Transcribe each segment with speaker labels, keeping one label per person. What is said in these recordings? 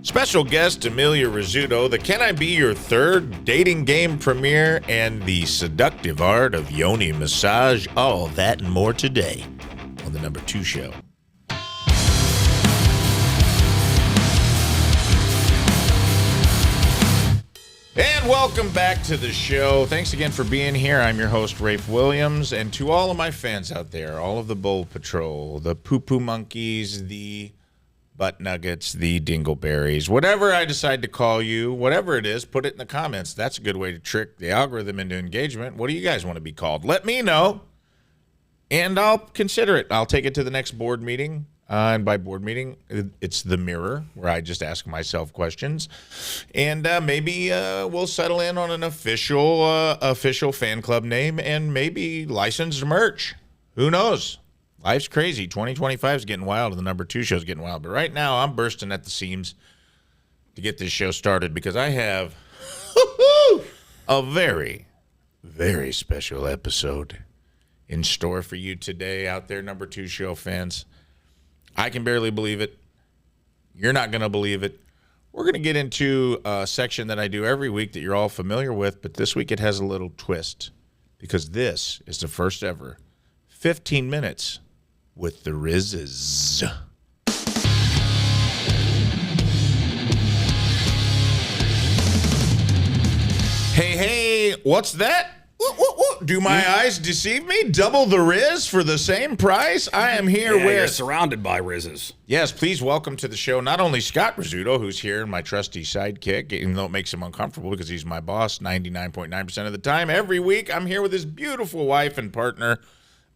Speaker 1: Special guest Emilia Rizzuto, the Can I Be Your Third dating game premiere, and the seductive art of Yoni Massage. All that and more today on the Number 2 Show. And welcome back to the show. Thanks again for being here. I'm your host, Rafe Williams. And to all of my fans out there, all of the Bull Patrol, the poo-poo monkeys, the butt nuggets, the dingleberries, whatever I decide to call you, whatever it is, put it in the comments. That's a good way to trick the algorithm into engagement. What do you guys want to be called? Let me know, and I'll consider it. I'll take it to the next board meeting. And by board meeting, it's the mirror, where I just ask myself questions. And maybe we'll settle in on an official fan club name and maybe licensed merch. Who knows? Life's crazy. 2025 is getting wild, and the Number 2 Show is getting wild. But right now, I'm bursting at the seams to get this show started because I have a very, very special episode in store for you today out there, Number 2 Show fans. I can barely believe it. You're not going to believe it. We're going to get into a section that I do every week that you're all familiar with, but this week it has a little twist because this is the first ever 15 minutes with the Rizzes. Hey, what's that? Do my eyes deceive me? Double the Riz for the same price? I am here with...
Speaker 2: You're surrounded by Rizzes.
Speaker 1: Yes, please welcome to the show not only Scott Rizzuto, who's here, my trusty sidekick, even though it makes him uncomfortable because he's my boss 99.9% of the time. Every week, I'm here with his beautiful wife and partner,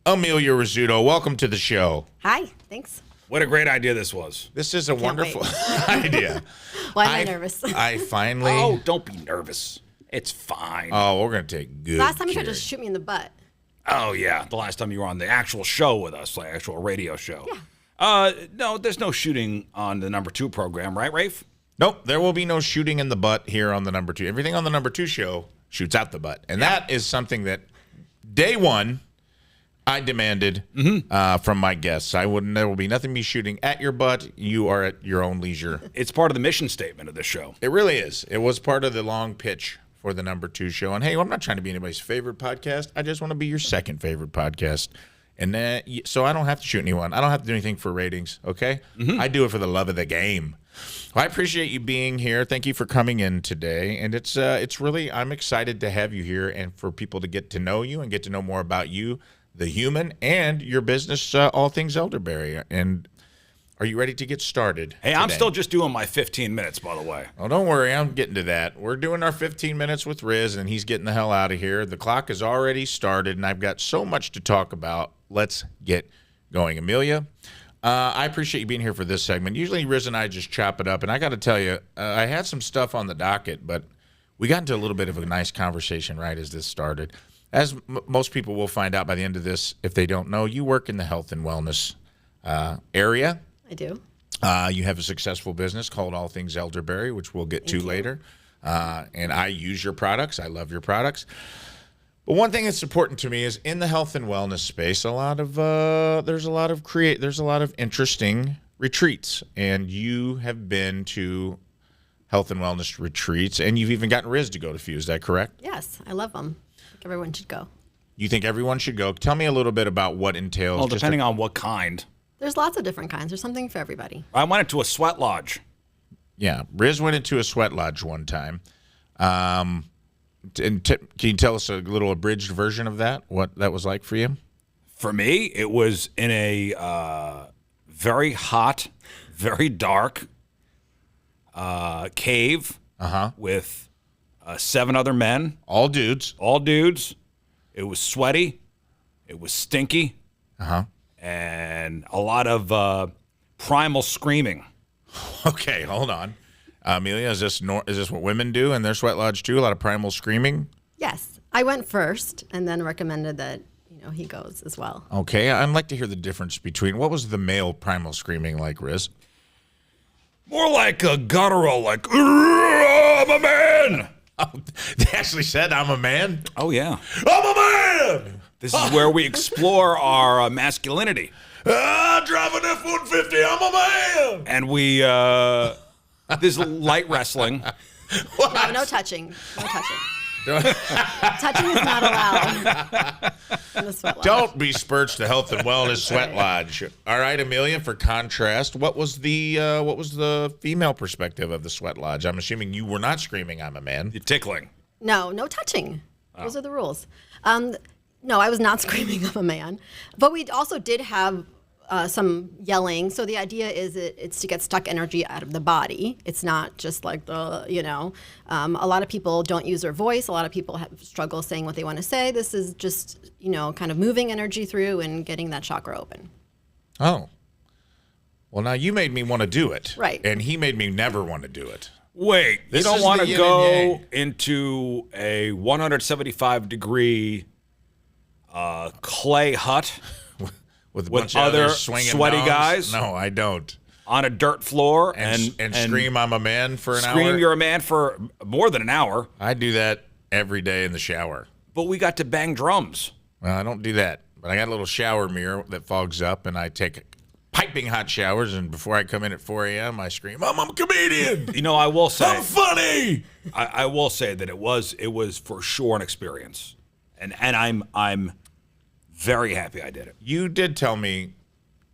Speaker 1: Emilia Rizzuto. Welcome to the show.
Speaker 3: Hi, thanks.
Speaker 2: What a great idea this was.
Speaker 1: This is a wonderful idea.
Speaker 3: Why am I nervous?
Speaker 1: I finally...
Speaker 2: Oh, don't be nervous. It's fine.
Speaker 1: Oh, we're going to take good
Speaker 3: Last time you
Speaker 1: care.
Speaker 3: tried to shoot me in the butt.
Speaker 2: Oh, yeah. The last time you were on the actual show with us, the actual radio show. Yeah. No, there's no shooting on the Number 2 program, right, Rafe?
Speaker 1: Nope, there will be no shooting in the butt here on the Number 2. Everything on the Number 2 Show shoots out the butt. And that is something that day one I demanded from my guests. There will be nothing be shooting at your butt. You are at your own leisure.
Speaker 2: It's part of the mission statement of this show.
Speaker 1: It really is. It was part of the long pitch for the Number 2 Show. And hey, I'm not trying to be anybody's favorite podcast. I just want to be your second favorite podcast. And so I don't have to shoot anyone. I don't have to do anything for ratings, okay? I do it for the love of the game. Well, I appreciate you being here. Thank you for coming in today. And it's really, I'm excited to have you here and for people to get to know you and get to know more about you, the human, and your business, All Things Elderberry. And are you ready to get started?
Speaker 2: Hey, I'm still just doing my 15 minutes, by the way.
Speaker 1: Oh, don't worry. I'm getting to that. We're doing our 15 minutes with Riz, and he's getting the hell out of here. The clock has already started, and I've got so much to talk about. Let's get going. Emilia, I appreciate you being here for this segment. Usually Riz and I just chop it up, and I got to tell you, I had some stuff on the docket, but we got into a little bit of a nice conversation right as this started. As most people will find out by the end of this, if they don't know, you work in the health and wellness area.
Speaker 3: I do.
Speaker 1: You have a successful business called All Things Elderberry, which we'll get to later. And I use your products. I love your products. But one thing that's important to me is in the health and wellness space, there's a lot of interesting retreats, and you have been to health and wellness retreats, and you've even gotten Riz to go to a few. Is that correct?
Speaker 3: Yes, I love them. I think everyone should go.
Speaker 1: You think everyone should go? Tell me a little bit about what entails.
Speaker 2: Well, depending on what kind.
Speaker 3: There's lots of different kinds. There's something for everybody.
Speaker 2: I went into a sweat lodge.
Speaker 1: Yeah, Riz went into a sweat lodge one time. Can you tell us a little abridged version of that, what that was like for you?
Speaker 2: For me, it was in a very hot, very dark cave with 7 other men.
Speaker 1: All dudes.
Speaker 2: All dudes. It was sweaty. It was stinky. And a lot of primal screaming.
Speaker 1: Okay, hold on. Emilia, is this what women do in their sweat lodge too? A lot of primal screaming?
Speaker 3: Yes. I went first and then recommended that, he goes as well.
Speaker 1: Okay, I'd like to hear the difference between, what was the male primal screaming like, Riz?
Speaker 2: More like a guttural, like, I'm a man.
Speaker 1: Oh, they actually said, I'm a man?
Speaker 2: Oh, yeah.
Speaker 1: I'm a man!
Speaker 2: This is where we explore our masculinity.
Speaker 1: Drive an F-150, I'm a man!
Speaker 2: And we There's light wrestling.
Speaker 3: No touching. No touching. Touching is not allowed in the sweat lodge.
Speaker 1: Don't besmirch the Health and Wellness Sweat Lodge. All right, Emilia, for contrast, what was the female perspective of the sweat lodge? I'm assuming you were not screaming, "I'm a man."
Speaker 2: You're tickling.
Speaker 3: No touching. Those are the rules. No, I was not screaming, "I'm a man." But we also did have some yelling. So the idea is it's to get stuck energy out of the body. It's not just like a lot of people don't use their voice. A lot of people struggle saying what they want to say. This is just, kind of moving energy through and getting that chakra open.
Speaker 1: Oh. Well, now you made me want to do it.
Speaker 3: Right.
Speaker 1: And he made me never want to do it.
Speaker 2: Wait, you
Speaker 1: This
Speaker 2: don't
Speaker 1: is
Speaker 2: want
Speaker 1: the
Speaker 2: to
Speaker 1: yin
Speaker 2: go
Speaker 1: and yang.
Speaker 2: into a 175-degree clay hut
Speaker 1: With a
Speaker 2: With
Speaker 1: bunch of
Speaker 2: other
Speaker 1: others swinging
Speaker 2: sweaty
Speaker 1: dongs?
Speaker 2: guys?
Speaker 1: No, I don't.
Speaker 2: on a dirt floor
Speaker 1: And scream, "I'm a man" for an hour?
Speaker 2: scream you're a man for more than an hour.
Speaker 1: I do that every day in the shower.
Speaker 2: But we got to bang drums.
Speaker 1: Well, I don't do that. But I got a little shower mirror that fogs up, and I take piping hot showers, and before I come in at 4 a.m., I scream, I'm a comedian!
Speaker 2: I will say,
Speaker 1: I'm funny!
Speaker 2: I will say that it was for sure an experience, and I'm very happy I did it.
Speaker 1: You did tell me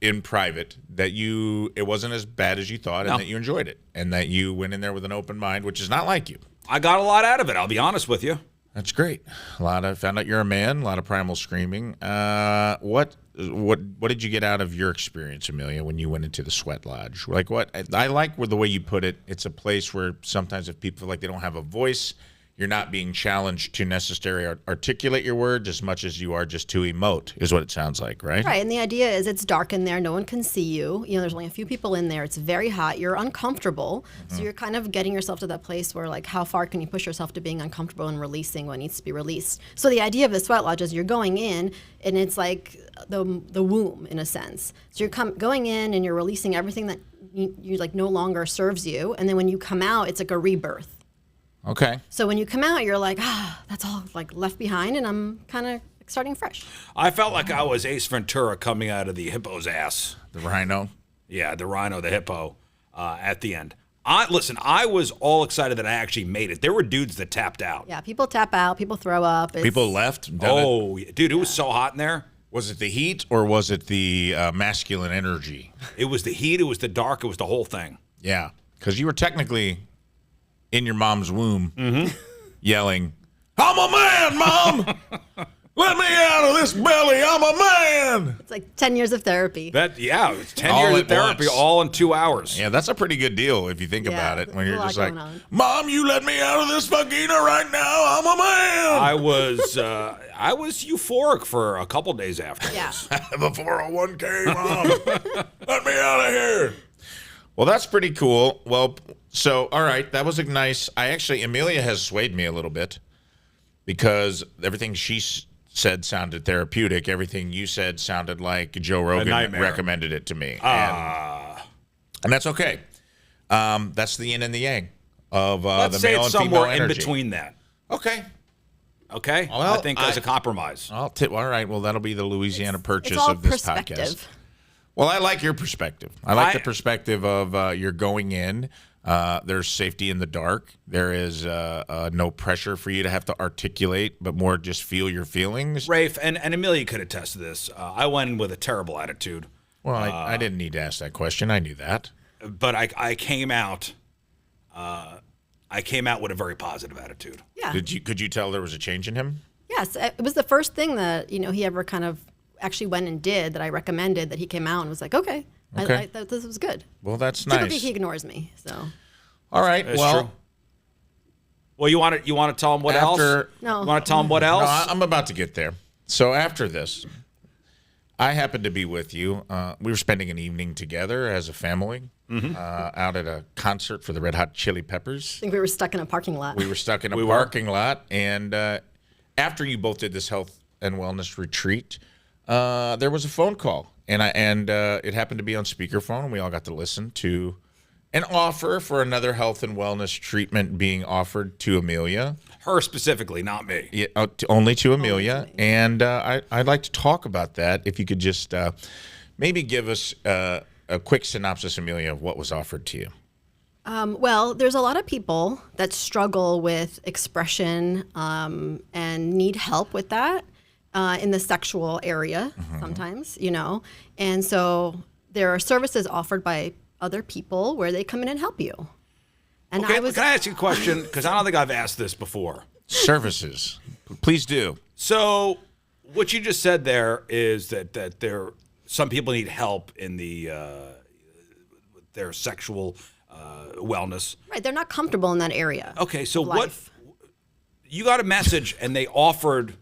Speaker 1: in private that it wasn't as bad as you thought, and
Speaker 2: No.
Speaker 1: that you enjoyed it, and that you went in there with an open mind, which is not like you.
Speaker 2: I got a lot out of it. I'll be honest with you.
Speaker 1: That's great. Found out you're a man. A lot of primal screaming. What did you get out of your experience, Emilia, when you went into the sweat lodge? Like what? I like the way you put it. It's a place where sometimes if people feel like they don't have a voice, you're not being challenged to necessarily articulate your words as much as you are just to emote, is what it sounds like, right?
Speaker 3: Right, and the idea is it's dark in there. No one can see you. There's only a few people in there. It's very hot. You're uncomfortable. So you're kind of getting yourself to that place where, like, how far can you push yourself to being uncomfortable and releasing what needs to be released? So the idea of the sweat lodge is you're going in, and it's like the womb, in a sense. So you're going in, and you're releasing everything that you like no longer serves you. And then when you come out, it's like a rebirth.
Speaker 1: Okay.
Speaker 3: So when you come out, you're like, that's all like left behind, and I'm kind of starting fresh.
Speaker 2: I felt like I was Ace Ventura coming out of the hippo's ass.
Speaker 1: The rhino.
Speaker 2: Yeah, the rhino, the hippo, at the end. I was all excited that I actually made it. There were dudes that tapped out.
Speaker 3: Yeah, people tap out, people throw up.
Speaker 1: People left.
Speaker 2: Dude, it was so hot in there.
Speaker 1: Was it the heat or was it the masculine energy?
Speaker 2: It was the heat, it was the dark, it was the whole thing.
Speaker 1: Yeah, because you were technically in your mom's womb yelling, I'm a man, Mom! Let me out of this belly, I'm a man!
Speaker 3: It's like 10 years of therapy.
Speaker 2: It's 10
Speaker 1: All
Speaker 2: years
Speaker 1: at
Speaker 2: of therapy
Speaker 1: once.
Speaker 2: all in 2 hours.
Speaker 1: Yeah, that's a pretty good deal if you think
Speaker 3: Yeah,
Speaker 1: about it. When
Speaker 3: there's
Speaker 1: you're
Speaker 3: a lot
Speaker 1: just like,
Speaker 3: going on.
Speaker 1: Mom, you let me out of this vagina right now, I'm a man!
Speaker 2: I was euphoric for a couple days after.
Speaker 3: Yeah.
Speaker 1: I have a 401k, Mom. Let me out of here. Well, that's pretty cool. Well, so, all right, that was nice. Emilia has swayed me a little bit because everything she said sounded therapeutic. Everything you said sounded like Joe Rogan
Speaker 2: nightmare.
Speaker 1: recommended it to me. And that's okay. That's the yin and the yang of
Speaker 2: Let's
Speaker 1: the
Speaker 2: say
Speaker 1: male
Speaker 2: it's
Speaker 1: and female
Speaker 2: somewhere in
Speaker 1: energy.
Speaker 2: between that.
Speaker 1: Okay.
Speaker 2: Okay?
Speaker 1: Well,
Speaker 2: I think as a compromise.
Speaker 1: All right, well, that'll be the Louisiana purchase
Speaker 3: It's all
Speaker 1: of this
Speaker 3: perspective.
Speaker 1: podcast. Well, I like your perspective. I like the perspective of you're going in. There's safety in the dark. There is no pressure for you to have to articulate, but more just feel your feelings.
Speaker 2: Rafe and Emilia could attest to this. I went in with a terrible attitude.
Speaker 1: Well, I didn't need to ask that question. I knew that.
Speaker 2: But I came out with a very positive attitude.
Speaker 3: Yeah.
Speaker 1: Could you tell there was a change in him?
Speaker 3: Yes. It was the first thing that, he ever kind of actually went and did that I recommended, that he came out and was like, okay.
Speaker 1: Okay.
Speaker 3: I thought this was good.
Speaker 1: Well, that's
Speaker 3: Typically
Speaker 1: nice.
Speaker 3: he ignores me, so.
Speaker 1: All right.
Speaker 2: That's
Speaker 1: well,
Speaker 2: true. Well, you want to tell him what else?
Speaker 3: No.
Speaker 2: You want to tell him what else?
Speaker 1: No, I'm about to get there. So after this, I happened to be with you. We were spending an evening together as a family out at a concert for the Red Hot Chili Peppers.
Speaker 3: I think we were stuck in a parking lot.
Speaker 1: We were stuck in a parking lot. And after you both did this health and wellness retreat, there was a phone call. And it happened to be on speakerphone. And we all got to listen to an offer for another health and wellness treatment being offered to Emilia.
Speaker 2: Her specifically, not me.
Speaker 1: Yeah, only to Emilia. And I'd like to talk about that. If you could just maybe give us a quick synopsis, Emilia, of what was offered to you.
Speaker 3: Well, there's a lot of people that struggle with expression and need help with that in the sexual area sometimes, And so there are services offered by other people where they come in and help you. And
Speaker 2: Okay, can I ask you a question? Because I don't think I've asked this before.
Speaker 1: Services. Please do.
Speaker 2: So what you just said there is that some people need help in their sexual wellness.
Speaker 3: Right, they're not comfortable in that area.
Speaker 2: Okay, so
Speaker 3: of
Speaker 2: what?
Speaker 3: life.
Speaker 2: You got a message, and they offered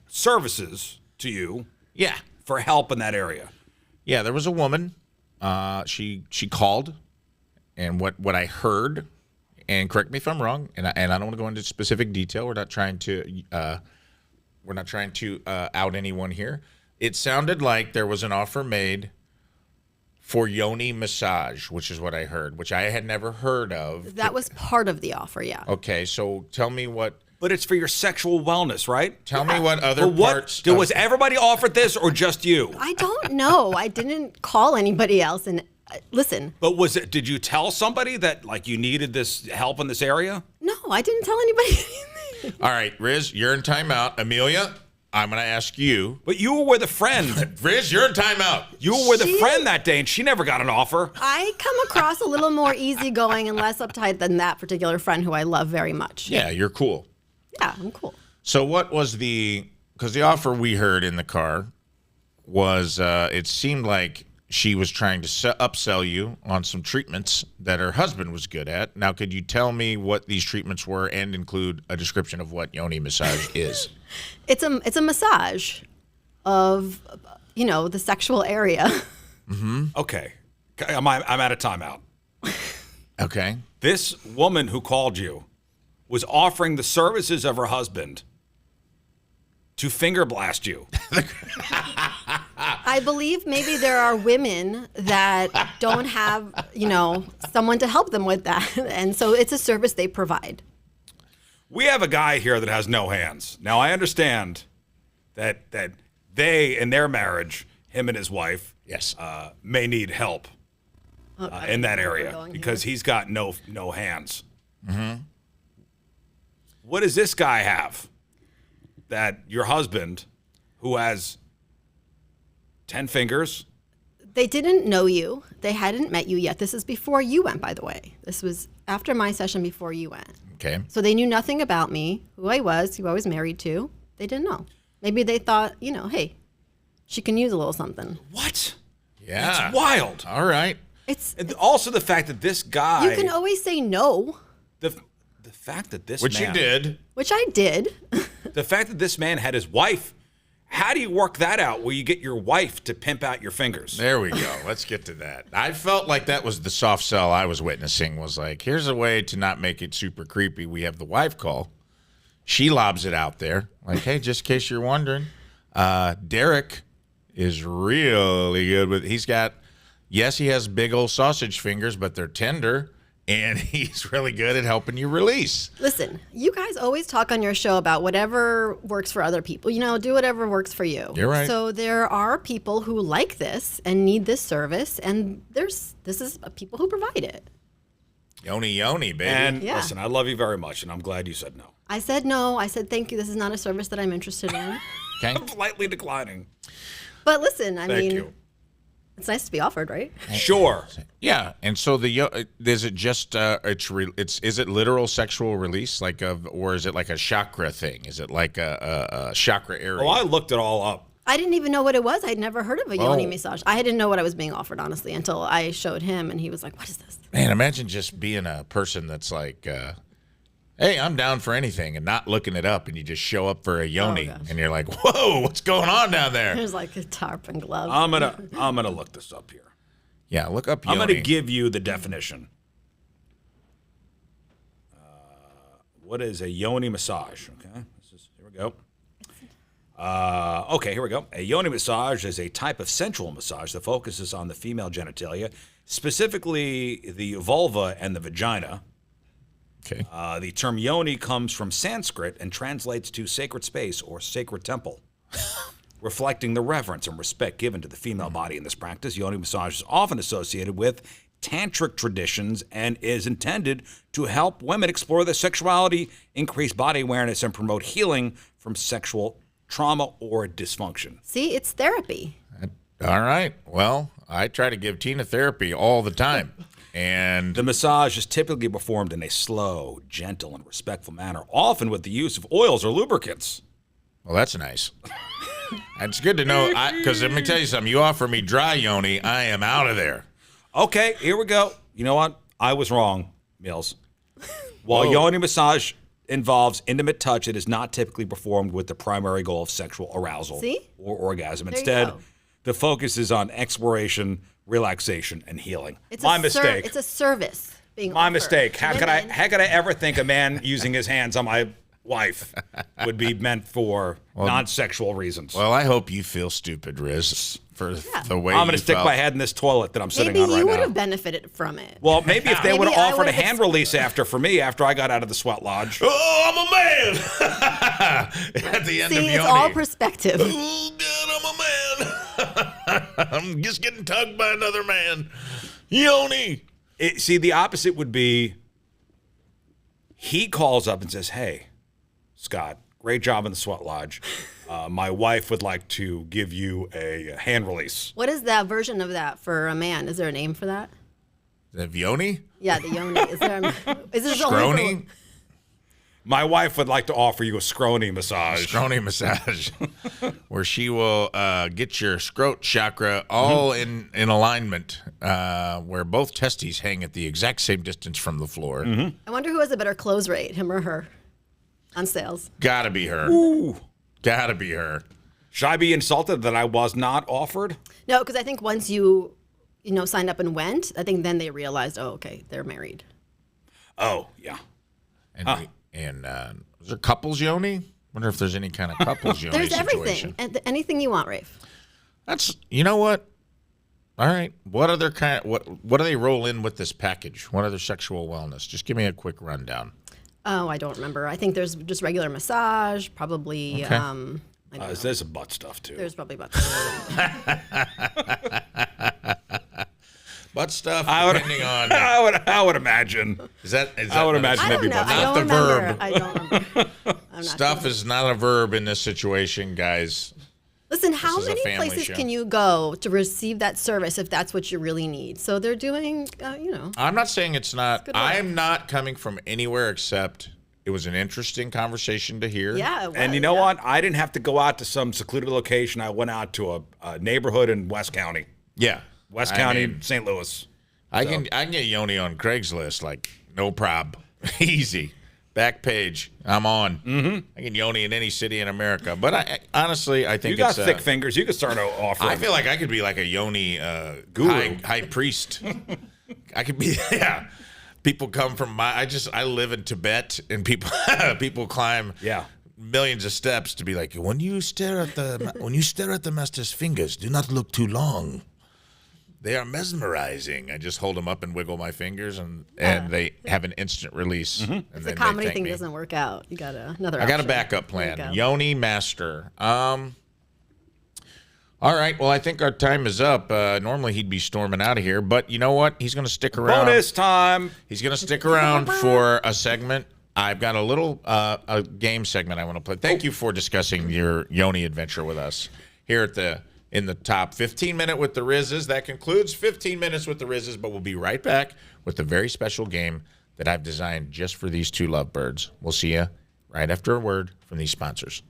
Speaker 2: services to you.
Speaker 1: Yeah.
Speaker 2: For help in that area.
Speaker 1: Yeah, there was a woman. She called, and what I heard, and correct me if I'm wrong, and I don't want to go into specific detail. We're not trying to out anyone here. It sounded like there was an offer made for Yoni Massage, which is what I heard, which I had never heard of.
Speaker 3: That was part of the offer, yeah.
Speaker 1: Okay, so tell me what.
Speaker 2: But it's for your sexual wellness, right?
Speaker 1: Tell me what other parts.
Speaker 2: Was everybody offered this or just you?
Speaker 3: I don't know. I didn't call anybody else. And listen.
Speaker 2: But did you tell somebody that like you needed this help in this area?
Speaker 3: No, I didn't tell anybody anything.
Speaker 1: All right, Riz, you're in timeout. Amelia, I'm going to ask you.
Speaker 2: But you were with a friend.
Speaker 1: Riz, you're in timeout.
Speaker 2: You were with a friend that day, and she never got an offer.
Speaker 3: I come across a little more easygoing and less uptight than that particular friend who I love very much.
Speaker 1: Yeah, you're cool.
Speaker 3: Yeah, I'm cool.
Speaker 1: So what was because the offer we heard in the car was it seemed like she was trying to upsell you on some treatments that her husband was good at. Now, could you tell me what these treatments were and include a description of what Yoni Massage is?
Speaker 3: It's a massage of, the sexual area.
Speaker 1: Mm-hmm.
Speaker 2: Okay. I'm out of timeout.
Speaker 1: Okay.
Speaker 2: This woman who called you was offering the services of her husband to finger blast you.
Speaker 3: I believe maybe there are women that don't have, someone to help them with that. And so it's a service they provide.
Speaker 2: We have a guy here that has no hands. Now, I understand that they, in their marriage, him and his wife,
Speaker 1: yes,
Speaker 2: may need help in that area because he's got no hands.
Speaker 1: Mm-hmm.
Speaker 2: What does this guy have that your husband, who has 10 fingers?
Speaker 3: They didn't know you. They hadn't met you yet. This is before you went, by the way. This was after my session before you went.
Speaker 1: Okay.
Speaker 3: So they knew nothing about me, who I was married to. They didn't know. Maybe they thought, hey, she can use a little something.
Speaker 2: What?
Speaker 1: Yeah.
Speaker 2: That's wild.
Speaker 1: All right.
Speaker 2: And also the fact that this guy...
Speaker 3: You can always say no.
Speaker 2: The fact that this
Speaker 1: Which
Speaker 2: man...
Speaker 1: you did.
Speaker 3: Which I did.
Speaker 2: The fact that this man had his wife... How do you work that out where you get your wife to pimp out your fingers?
Speaker 1: There we go. Let's get to that. I felt like that was the soft sell I was witnessing, was like, here's a way to not make it super creepy. We have the wife call. She lobs it out there. Like, hey, just in case you're wondering, Derek is really good with, he has big old sausage fingers, but they're tender. And he's really good at helping you release.
Speaker 3: Listen, you guys always talk on your show about whatever works for other people. Do whatever works for you.
Speaker 1: You're right.
Speaker 3: So there are people who like this and need this service, and this is people who provide it.
Speaker 1: Yoni, baby.
Speaker 2: And
Speaker 3: yeah.
Speaker 2: Listen, I love you very much, and I'm glad you said no.
Speaker 3: I said no. I said thank you. This is not a service that I'm interested in.
Speaker 1: Okay.
Speaker 2: I'm politely declining.
Speaker 3: But listen, I
Speaker 2: Thank
Speaker 3: mean,
Speaker 2: you.
Speaker 3: It's nice to be offered, right?
Speaker 2: Sure.
Speaker 1: Yeah, and so is it just is it literal sexual release or is it like a chakra thing? Is it like a chakra area?
Speaker 2: Oh, I looked it all up.
Speaker 3: I didn't even know what it was. I'd never heard of a Yoni massage. I didn't know what I was being offered, honestly, until I showed him, and he was like, "What is this?"
Speaker 1: Man, imagine just being a person that's like, hey, I'm down for anything, and not looking it up, and you just show up for a Yoni, and you're like, whoa, what's going on down there?
Speaker 3: There's like a tarp and gloves.
Speaker 2: I'm gonna look this up here.
Speaker 1: Yeah, look up Yoni.
Speaker 2: I'm gonna give you the definition. What is a Yoni massage? Okay, here we go. Okay, here we go. A Yoni massage is a type of sensual massage that focuses on the female genitalia, specifically the vulva and the vagina.
Speaker 1: Okay.
Speaker 2: The term yoni comes from Sanskrit and translates to sacred space or sacred temple, reflecting the reverence and respect given to the female body in this practice. Yoni massage is often associated with tantric traditions and is intended to help women explore their sexuality, increase body awareness, and promote healing from sexual trauma or dysfunction.
Speaker 3: See, it's therapy.
Speaker 1: All right. Well, I try to give Tina therapy all the time. And
Speaker 2: The massage is typically performed in a slow, gentle, and respectful manner, often with the use of oils or lubricants.
Speaker 1: well, that's nice. It's good to know, because let me tell you something. You offer me dry yoni, I am out of there.
Speaker 2: Okay, here we go. You know what? I was wrong, Mills. While yoni massage involves intimate touch, it is not typically performed with the primary goal of sexual arousal or orgasm.
Speaker 3: There you
Speaker 2: Instead,
Speaker 3: go.
Speaker 2: the focus is on exploration, relaxation, and healing.
Speaker 3: It's
Speaker 2: My
Speaker 3: a
Speaker 2: mistake.
Speaker 3: It's a service being
Speaker 2: My
Speaker 3: offered.
Speaker 2: mistake. How could
Speaker 3: Women-
Speaker 2: I ever think a man using his hands on my wife would be meant for non-sexual reasons?
Speaker 1: Well, I hope you feel stupid, Riz, for the way
Speaker 2: I'm going
Speaker 1: you
Speaker 2: to stick
Speaker 1: felt.
Speaker 2: my head in this toilet that I'm sitting
Speaker 3: Maybe
Speaker 2: on right
Speaker 3: you would
Speaker 2: now.
Speaker 3: have benefited from it.
Speaker 2: Well, maybe if they
Speaker 3: Maybe
Speaker 2: would have
Speaker 3: I
Speaker 2: offered a
Speaker 3: would've
Speaker 2: hand release after I got out of the sweat lodge.
Speaker 1: Oh, I'm a man! At the end of
Speaker 3: See,
Speaker 1: yoni.
Speaker 3: it's all perspective.
Speaker 1: Oh, God, I'm a man. I'm just getting tugged by another man. Yoni.
Speaker 2: See, the opposite would be he calls up and says, "Hey, Scott, great job in the sweat lodge. My wife would like to give you a hand release."
Speaker 3: What is that version of that for a man? Is there a name for that?
Speaker 1: The yoni?
Speaker 3: Yeah, the yoni. Is there? Is this only
Speaker 1: Scrony?
Speaker 3: for-
Speaker 2: My wife would like to offer you a scrony massage.
Speaker 1: Scrony massage, where she will get your scrot chakra all in alignment, where both testes hang at the exact same distance from the floor.
Speaker 3: I wonder who has a better close rate, him or her, on sales.
Speaker 1: Gotta be her.
Speaker 2: Ooh.
Speaker 1: Gotta be her.
Speaker 2: Should I be insulted that I was not offered?
Speaker 3: No, because I think once you signed up and went, I think then they realized, oh, okay, they're married.
Speaker 2: Oh, yeah.
Speaker 1: And is there couples yoni? Wonder if there's any kind of couples yoni
Speaker 3: There's
Speaker 1: situation.
Speaker 3: everything, anything you want, Rafe.
Speaker 1: That's, you know what? All right. What other what do they roll in with this package? What other sexual wellness? Just give me a quick rundown.
Speaker 3: Oh, I don't remember. I think there's just regular massage, probably.
Speaker 1: Okay.
Speaker 3: I don't know.
Speaker 2: There's some butt stuff, too.
Speaker 3: There's probably about.
Speaker 1: Butt stuff,
Speaker 2: I would,
Speaker 1: depending on.
Speaker 2: I would imagine.
Speaker 1: Is that
Speaker 2: I would imagine
Speaker 3: I
Speaker 2: that'd be
Speaker 3: don't know.
Speaker 2: butt
Speaker 3: I
Speaker 1: Not
Speaker 3: don't
Speaker 1: the
Speaker 3: remember.
Speaker 1: verb.
Speaker 3: I don't remember. I'm not
Speaker 1: Stuff
Speaker 3: sure.
Speaker 1: is not a verb in this situation, guys.
Speaker 3: Listen, how
Speaker 1: is a
Speaker 3: many
Speaker 1: family
Speaker 3: places
Speaker 1: show.
Speaker 3: can you go to receive that service if that's what you really need? So they're doing,
Speaker 1: I'm not saying it's not.
Speaker 3: good work.
Speaker 1: I'm not coming from anywhere except it was an interesting conversation to hear.
Speaker 3: yeah. It was,
Speaker 2: And you know
Speaker 3: yeah.
Speaker 2: what? I didn't have to go out to some secluded location. I went out to a neighborhood in West County.
Speaker 1: Yeah.
Speaker 2: West
Speaker 1: I
Speaker 2: County,
Speaker 1: mean,
Speaker 2: St. Louis.
Speaker 1: I can get Yoni on Craigslist, like, no prob. Easy. Back page. I'm on. Mm-hmm. I can Yoni in any city in America. But I honestly, I think
Speaker 2: You got
Speaker 1: it's
Speaker 2: thick fingers. You could start offering.
Speaker 1: I feel like I could be like a Yoni
Speaker 2: Guru.
Speaker 1: high priest. I could be, yeah. People come from I live in Tibet, and people climb millions of steps to be like, when you stare at the master's fingers, do not look too long. They are mesmerizing. I just hold them up and wiggle my fingers, and they have an instant release. And
Speaker 3: If
Speaker 1: then
Speaker 3: the comedy
Speaker 1: they thank
Speaker 3: thing
Speaker 1: me.
Speaker 3: doesn't work out, you got another.
Speaker 1: I got a
Speaker 3: option.
Speaker 1: backup
Speaker 3: There you
Speaker 1: plan.
Speaker 3: go.
Speaker 1: Yoni Master. All right. Well, I think our time is up. Normally he'd be storming out of here, but you know what? He's going to stick around.
Speaker 2: Bonus time.
Speaker 1: He's going to stick around for a segment. I've got a little a game segment I want to play. Thank you for discussing your Yoni adventure with us here in the top 15-minute with the Rizzes. That concludes 15 minutes with the Rizzes, but we'll be right back with a very special game that I've designed just for these two lovebirds. We'll see you right after a word from these sponsors.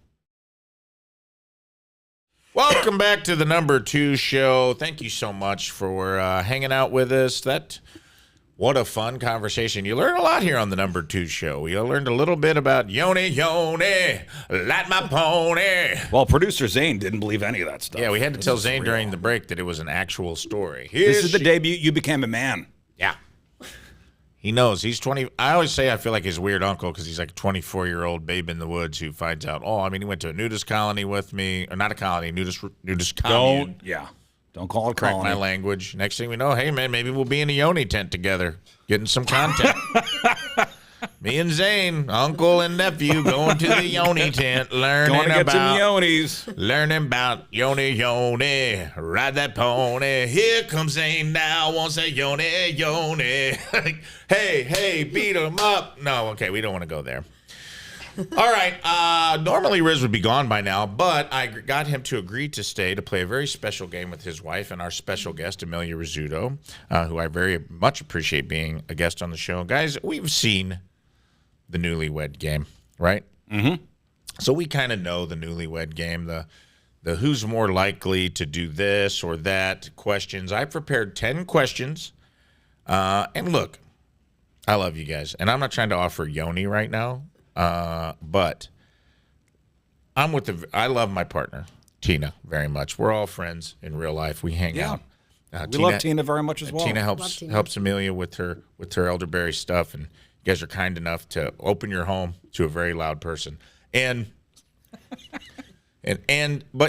Speaker 1: Welcome back to the number 2 show. Thank you so much for hanging out with us. What a fun conversation. You learn a lot here on the number 2 show. You learned a little bit about Yoni, light my pony.
Speaker 2: Well, producer Zane didn't believe any of that stuff.
Speaker 1: Yeah, we had to tell Zane
Speaker 2: real.
Speaker 1: during the break that it was an actual story.
Speaker 2: This is the day you became a man.
Speaker 1: Yeah. He knows. He's 20. I always say I feel like his weird uncle because he's like a 24-year-old babe in the woods who finds out, he went to a nudist colony with me. Or not a colony, nudist commune.
Speaker 2: Don't call it
Speaker 1: Correct my
Speaker 2: colony.
Speaker 1: language. Next thing we know, hey, man, maybe we'll be in a Yoni tent together getting some content. Me and Zane, uncle and nephew, going to the Yoni tent,
Speaker 2: Going to get some Yonis.
Speaker 1: learning about Yoni, ride that pony. Here comes Zane now, won't say Yoni. hey, beat him up. No, okay, we don't want to go there. All right. Normally Riz would be gone by now, but I got him to agree to stay to play a very special game with his wife and our special guest, Emilia Rizzuto, who I very much appreciate being a guest on the show. Guys, we've seen the Newlywed Game, right?
Speaker 2: Mm-hmm.
Speaker 1: So we kind of know the Newlywed Game, the who's more likely to do this or that questions. I prepared 10 questions. And look, I love you guys. And I'm not trying to offer Yoni right now. But I love my partner, Tina, very much. We're all friends in real life. We hang out.
Speaker 2: We love Tina very much as well.
Speaker 1: Tina helps Emilia with her elderberry stuff, and you guys are kind enough to open your home to a very loud person. But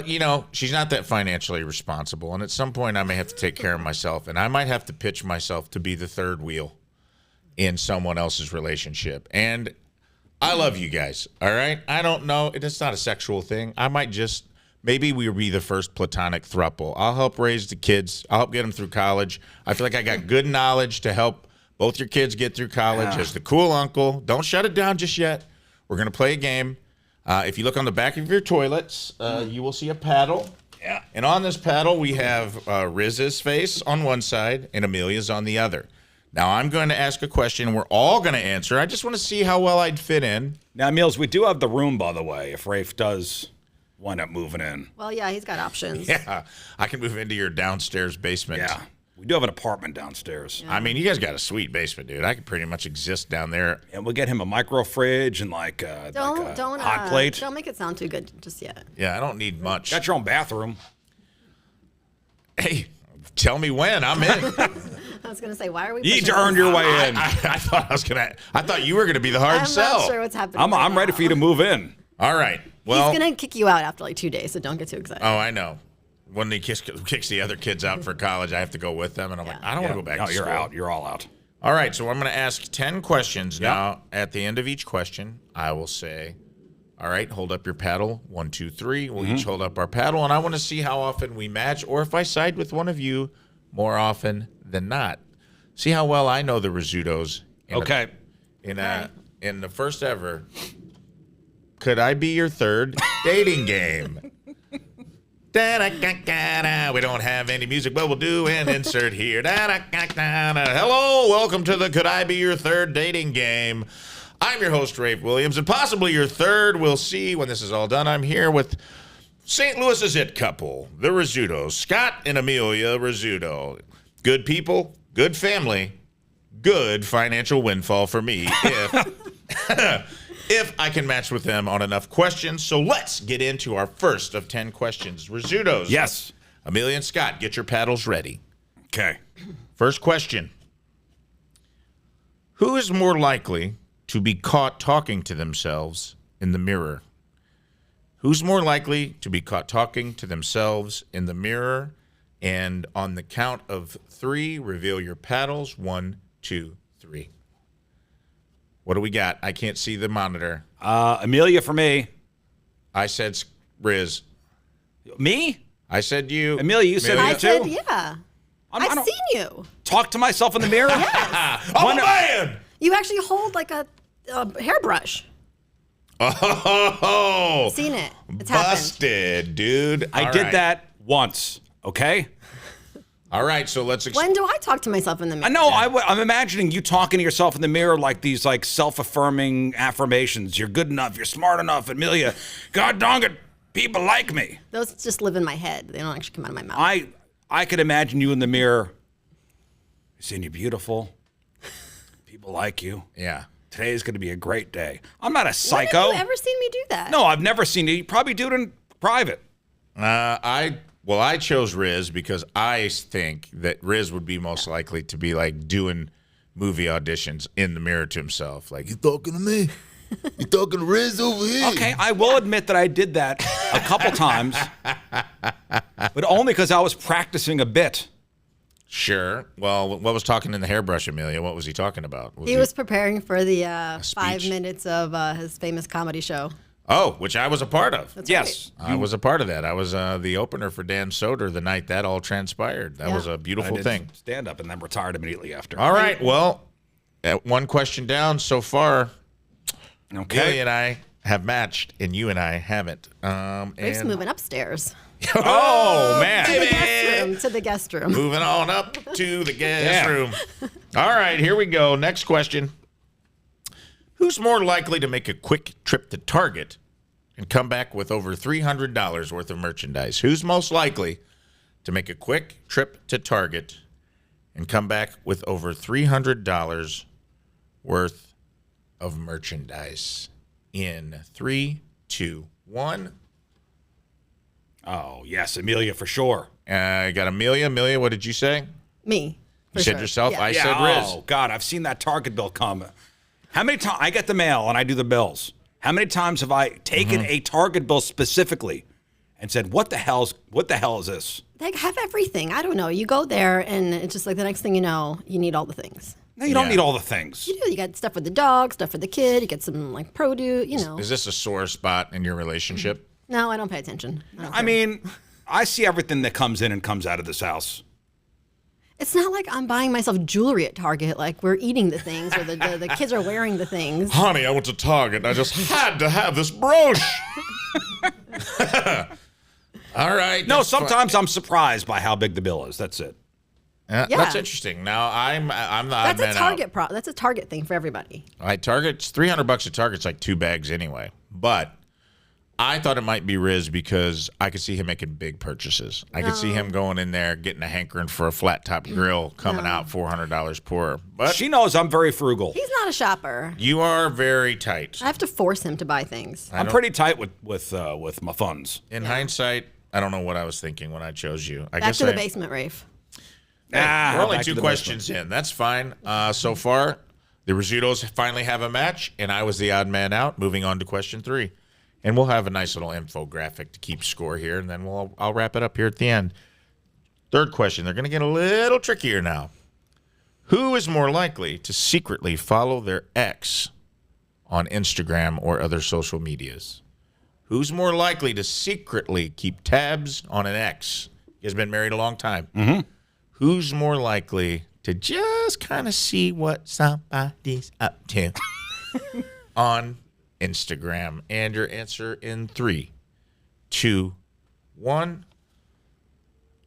Speaker 1: you know, she's not that financially responsible, and at some point I may have to take care of myself, and I might have to pitch myself to be the third wheel in someone else's relationship. And I love you guys, all right? I don't know. It's not a sexual thing. I might maybe we'll be the first platonic throuple. I'll help raise the kids. I'll help get them through college. I feel like I got good knowledge to help both your kids get through college as the cool uncle. Don't shut it down just yet. We're going to play a game. If you look on the back of your toilets, you will see a paddle.
Speaker 2: Yeah.
Speaker 1: And on this paddle, we have Riz's face on one side and Emilia's on the other. Now, I'm going to ask a question. We're all going to answer. I just want to see how well I'd fit in.
Speaker 2: Now, Mills, we do have the room, by the way, if Rafe does wind up moving in.
Speaker 3: Well, yeah, he's got options.
Speaker 1: Yeah, I can move into your downstairs basement.
Speaker 2: Yeah, we do have an apartment downstairs.
Speaker 1: I mean, you guys got a sweet basement, dude. I could pretty much exist down there.
Speaker 2: And we'll get him a micro fridge and like a hot plate.
Speaker 3: Don't make it sound too good just yet.
Speaker 1: Yeah, I don't need much.
Speaker 2: Got your own bathroom.
Speaker 1: Hey, tell me when. I'm in.
Speaker 3: I was gonna say, why are we?
Speaker 2: You need to earn your way in.
Speaker 1: I thought you were gonna be the hard sell.
Speaker 3: I'm not sure what's happening.
Speaker 2: I'm ready for you to move in.
Speaker 1: All right. Well,
Speaker 3: he's gonna kick you out after like 2 days, so don't get too excited.
Speaker 1: Oh, I know. When he kicks the other kids out for college, I have to go with them, and I'm like, I don't want to go back.
Speaker 2: No,
Speaker 1: to
Speaker 2: you're
Speaker 1: school.
Speaker 2: out. You're all out.
Speaker 1: All right. So I'm going to ask 10 questions now. At the end of each question, I will say, all right, hold up your paddle. 1, 2, 3. We'll each hold up our paddle, and I want to see how often we match, or if I side with one of you more often than not. See how well I know the Rizzutos. In the first ever, could I be your third dating game? We don't have any music, but we'll do an insert here. Hello, welcome to the Could I Be Your Third Dating Game. I'm your host, Rafe Williams, and possibly your third. We'll see when this is all done. I'm here with St. Louis's it couple, the Rizzutos, Scott and Emilia Rizzuto. Good people, good family, good financial windfall for me if I can match with them on enough questions. So let's get into our first of 10 questions. Rizzutos.
Speaker 2: Yes.
Speaker 1: Amelia and Scott, get your paddles ready.
Speaker 2: Okay.
Speaker 1: First question. Who is more likely to be caught talking to themselves in the mirror? Who's more likely to be caught talking to themselves in the mirror? And on the count of 3, reveal your paddles. 1, 2, 3. What do we got? I can't see the monitor.
Speaker 2: Emilia for me.
Speaker 1: I said Riz.
Speaker 2: Me?
Speaker 1: I said you.
Speaker 2: Emilia, you said
Speaker 3: I
Speaker 2: me too?
Speaker 3: said, yeah. I've seen you.
Speaker 2: Talk to myself in the mirror?
Speaker 1: I'm a man!
Speaker 3: You actually hold like a hairbrush.
Speaker 1: Oh,
Speaker 3: Seen it. It's
Speaker 1: busted, dude.
Speaker 2: I did that once, okay?
Speaker 1: All right, so let's
Speaker 3: When do I talk to myself in the mirror?
Speaker 2: I know. I'm imagining you talking to yourself in the mirror like these like self-affirming affirmations. You're good enough. You're smart enough. Emilia, God dang it, people like me.
Speaker 3: Those just live in my head. They don't actually come out of my mouth.
Speaker 2: I could imagine you in the mirror. Seeing you beautiful. People like you.
Speaker 1: Yeah.
Speaker 2: Today's going to be a great day. I'm not a psycho.
Speaker 3: When have you ever seen me do that?
Speaker 2: No, I've never seen you. You probably do it in private.
Speaker 1: I chose Riz because I think that Riz would be most likely to be like doing movie auditions in the mirror to himself. Like, you talking to me? You talking to Riz over here?
Speaker 2: Okay, I will admit that I did that a couple times, but only because I was practicing a bit.
Speaker 1: Sure. Well, what was talking in the hairbrush, Emilia? What was he talking about?
Speaker 3: He was preparing for the 5
Speaker 1: speech?
Speaker 3: minutes of his famous comedy show.
Speaker 1: Oh, which I was a part of.
Speaker 3: That's
Speaker 2: Yes.
Speaker 3: right.
Speaker 1: I was a part of that. I was the opener for Dan Soder the night that all transpired. That was a beautiful thing.
Speaker 2: Stand up and then retired immediately after.
Speaker 1: All right. Well, one question down so far.
Speaker 2: Okay.
Speaker 1: Billy and I have matched, and you and I haven't.
Speaker 3: Rafe's
Speaker 1: And
Speaker 3: moving upstairs.
Speaker 2: Oh, man.
Speaker 3: To the guest room.
Speaker 1: moving on up to the guest
Speaker 2: Yeah.
Speaker 1: room. All right, here we go. Next question. Who's more likely to make a quick trip to Target and come back with over $300 worth of merchandise? Who's most likely to make a quick trip to Target and come back with over $300 worth of merchandise? In 3, 2, 1.
Speaker 2: Oh, yes, Emilia for sure.
Speaker 1: I got Emilia. Emilia, what did you say?
Speaker 3: Me.
Speaker 1: You said
Speaker 3: sure.
Speaker 1: yourself.
Speaker 3: Yeah.
Speaker 1: I said Riz.
Speaker 2: Oh, God, I've seen that Target bill come. How many times I get the mail and I do the bills? How many times have I taken a Target bill specifically and said, "What the hell is this?"
Speaker 3: They have everything. I don't know. You go there, and it's just like the next thing you know, you need all the things.
Speaker 2: No, you don't
Speaker 1: Yeah.
Speaker 2: need all the things.
Speaker 3: You do. You got stuff for the dog, stuff for the kid. You get some like produce. You know.
Speaker 1: Is this a sore spot in your relationship?
Speaker 3: No, I don't pay attention.
Speaker 2: I mean, I see everything that comes in and comes out of this house.
Speaker 3: It's not like I'm buying myself jewelry at Target. Like we're eating the things, or the kids are wearing the things.
Speaker 1: Honey, I went to Target and I just had to have this brooch. All right.
Speaker 2: No,
Speaker 1: that's
Speaker 2: sometimes I'm surprised by how big the bill is. That's it.
Speaker 1: fine.
Speaker 3: Yeah.
Speaker 1: That's interesting. Now I'm the odd
Speaker 3: That's
Speaker 1: man
Speaker 3: a Target That's a Target thing for everybody.
Speaker 1: out. Target's $300 at Target's like 2 bags anyway. But I thought it might be Riz because I could see him making big purchases. I could see him going in there, getting a hankering for a flat top grill, coming out $400 poorer. But
Speaker 2: She knows I'm very frugal.
Speaker 3: He's not a shopper.
Speaker 1: you are very tight.
Speaker 3: I have to force him to buy things.
Speaker 2: I'm pretty tight with my funds.
Speaker 1: In hindsight, I don't know what I was thinking when I chose you. I
Speaker 3: Back
Speaker 1: guess
Speaker 3: to the
Speaker 1: I-
Speaker 3: basement, Rafe.
Speaker 1: We're only
Speaker 2: back to
Speaker 1: 2
Speaker 2: the
Speaker 1: questions in. That's fine. So far, the Rizzutos finally have a match, and I was the odd man out. Moving on to question 3. And we'll have a nice little infographic to keep score here, and then I'll wrap it up here at the end. Third question. They're going to get a little trickier now. Who is more likely to secretly follow their ex on Instagram or other social medias? Who's more likely to secretly keep tabs on an ex? He has been married a long time. Mm-hmm. Who's more likely to just kind of see what somebody's up to on Instagram? And your answer in 3, 2, 1.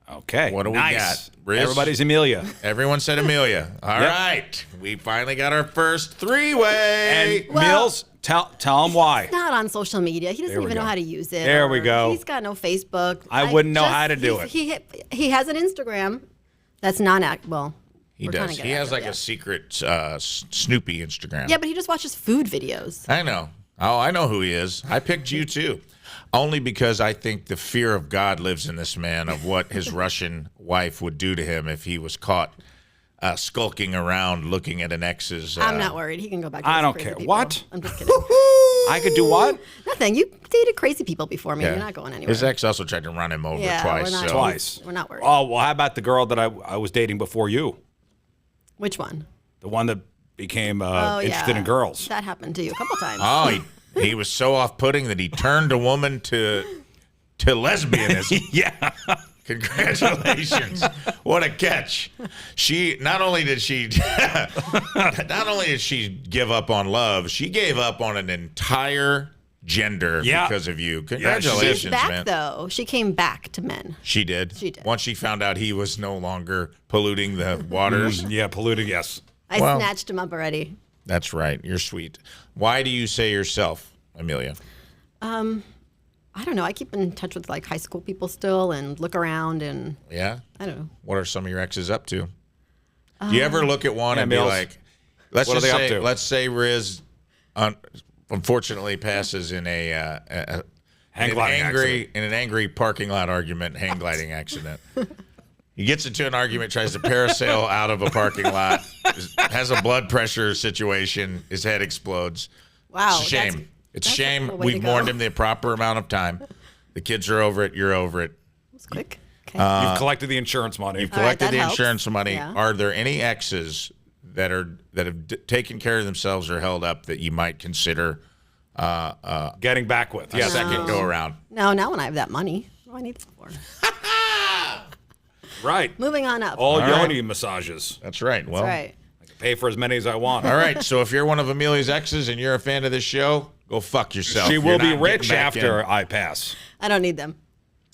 Speaker 2: Okay.
Speaker 1: What do we
Speaker 2: nice.
Speaker 1: got? Riz?
Speaker 2: Everybody's Emilia.
Speaker 1: Everyone said Emilia. All right. We finally got our first 3-way.
Speaker 2: And Mills, tell him why.
Speaker 3: Not on social media. He doesn't
Speaker 2: we
Speaker 3: even know
Speaker 2: go.
Speaker 3: how to use it.
Speaker 2: There we
Speaker 3: or
Speaker 2: go.
Speaker 3: He's got no Facebook.
Speaker 2: I wouldn't know how to do it.
Speaker 3: He has an Instagram. That's non-act. Well,
Speaker 1: He
Speaker 3: we're trying
Speaker 1: does.
Speaker 3: to get
Speaker 1: He has
Speaker 3: after
Speaker 1: like
Speaker 3: it,
Speaker 1: a secret Snoopy Instagram.
Speaker 3: Yeah, but he just watches food videos.
Speaker 1: I know. Oh, I know who he is. I picked you too. Only because I think the fear of God lives in this man of what his Russian wife would do to him if he was caught skulking around looking at an ex's.
Speaker 3: I'm not worried. He can go back to
Speaker 2: I
Speaker 3: those
Speaker 2: don't
Speaker 3: crazy
Speaker 2: care.
Speaker 3: people.
Speaker 2: What?
Speaker 3: I'm just kidding.
Speaker 2: I could do what?
Speaker 3: Nothing. You dated crazy people before me.
Speaker 1: Yeah.
Speaker 3: You're not going anywhere.
Speaker 1: His ex also tried to run him over
Speaker 3: Yeah,
Speaker 1: twice.
Speaker 3: we're not-
Speaker 1: So.
Speaker 2: Twice.
Speaker 3: We're not worried.
Speaker 2: Oh, well, how about the girl that I was dating before you?
Speaker 3: Which one?
Speaker 2: The one that became
Speaker 3: Oh,
Speaker 2: interested
Speaker 3: yeah.
Speaker 2: in girls.
Speaker 3: That happened to you a couple times.
Speaker 1: Oh, he was so off-putting that he turned a woman to lesbianism.
Speaker 2: Yeah.
Speaker 1: Congratulations. What a catch. She not only did she give up on love, she gave up on an entire gender
Speaker 2: Yeah.
Speaker 1: because of you.
Speaker 3: She's
Speaker 1: Congratulations,
Speaker 3: back,
Speaker 1: man.
Speaker 3: though. She came back to men.
Speaker 1: She did.
Speaker 3: She did.
Speaker 1: Once she found out he was no longer polluting the waters.
Speaker 2: Yeah, polluted, yes.
Speaker 3: I
Speaker 1: Well-
Speaker 3: snatched him up already.
Speaker 1: That's right. You're sweet. Why do you say yourself, Emilia?
Speaker 3: I don't know. I keep in touch with like high school people still and look around and
Speaker 1: Yeah?
Speaker 3: I don't know.
Speaker 1: What are some of your exes up to? Do you ever look at one and be
Speaker 2: Mills.
Speaker 1: like, let's
Speaker 2: What are
Speaker 1: just
Speaker 2: they up
Speaker 1: say,
Speaker 2: to?
Speaker 1: let's say Riz unfortunately passes in
Speaker 2: Hang
Speaker 1: an
Speaker 2: gliding accident.
Speaker 1: angry parking lot argument, hang gliding accident. He gets into an argument, tries to parasail out of a parking lot, has a blood pressure situation, his head explodes.
Speaker 3: Wow.
Speaker 1: It's a shame. It's a
Speaker 3: that's
Speaker 1: shame.
Speaker 3: a way to
Speaker 1: We've
Speaker 3: go.
Speaker 1: mourned him the proper amount of time. The kids are over it. You're over it.
Speaker 3: It's quick. Okay.
Speaker 2: You've collected the insurance money.
Speaker 1: You've
Speaker 3: All right,
Speaker 1: collected
Speaker 3: that
Speaker 1: the
Speaker 3: helps.
Speaker 1: insurance money.
Speaker 3: Yeah.
Speaker 1: Are there any exes that have taken care of themselves or held up that you might consider
Speaker 2: Getting back with.
Speaker 1: a
Speaker 2: Yes.
Speaker 1: second go around?
Speaker 3: No, now when I have that money, what do I need it for?
Speaker 2: Right.
Speaker 3: Moving on up.
Speaker 2: All
Speaker 1: right.
Speaker 2: Yoni massages.
Speaker 1: That's right. Well,
Speaker 3: That's right.
Speaker 2: I can pay for as many as I want.
Speaker 1: all right. So if you're one of Emilia's exes and you're a fan of this show, go fuck yourself.
Speaker 2: She
Speaker 1: You're
Speaker 2: will be
Speaker 1: not
Speaker 2: rich
Speaker 1: getting back
Speaker 2: after
Speaker 1: in.
Speaker 2: I pass.
Speaker 3: I don't need them.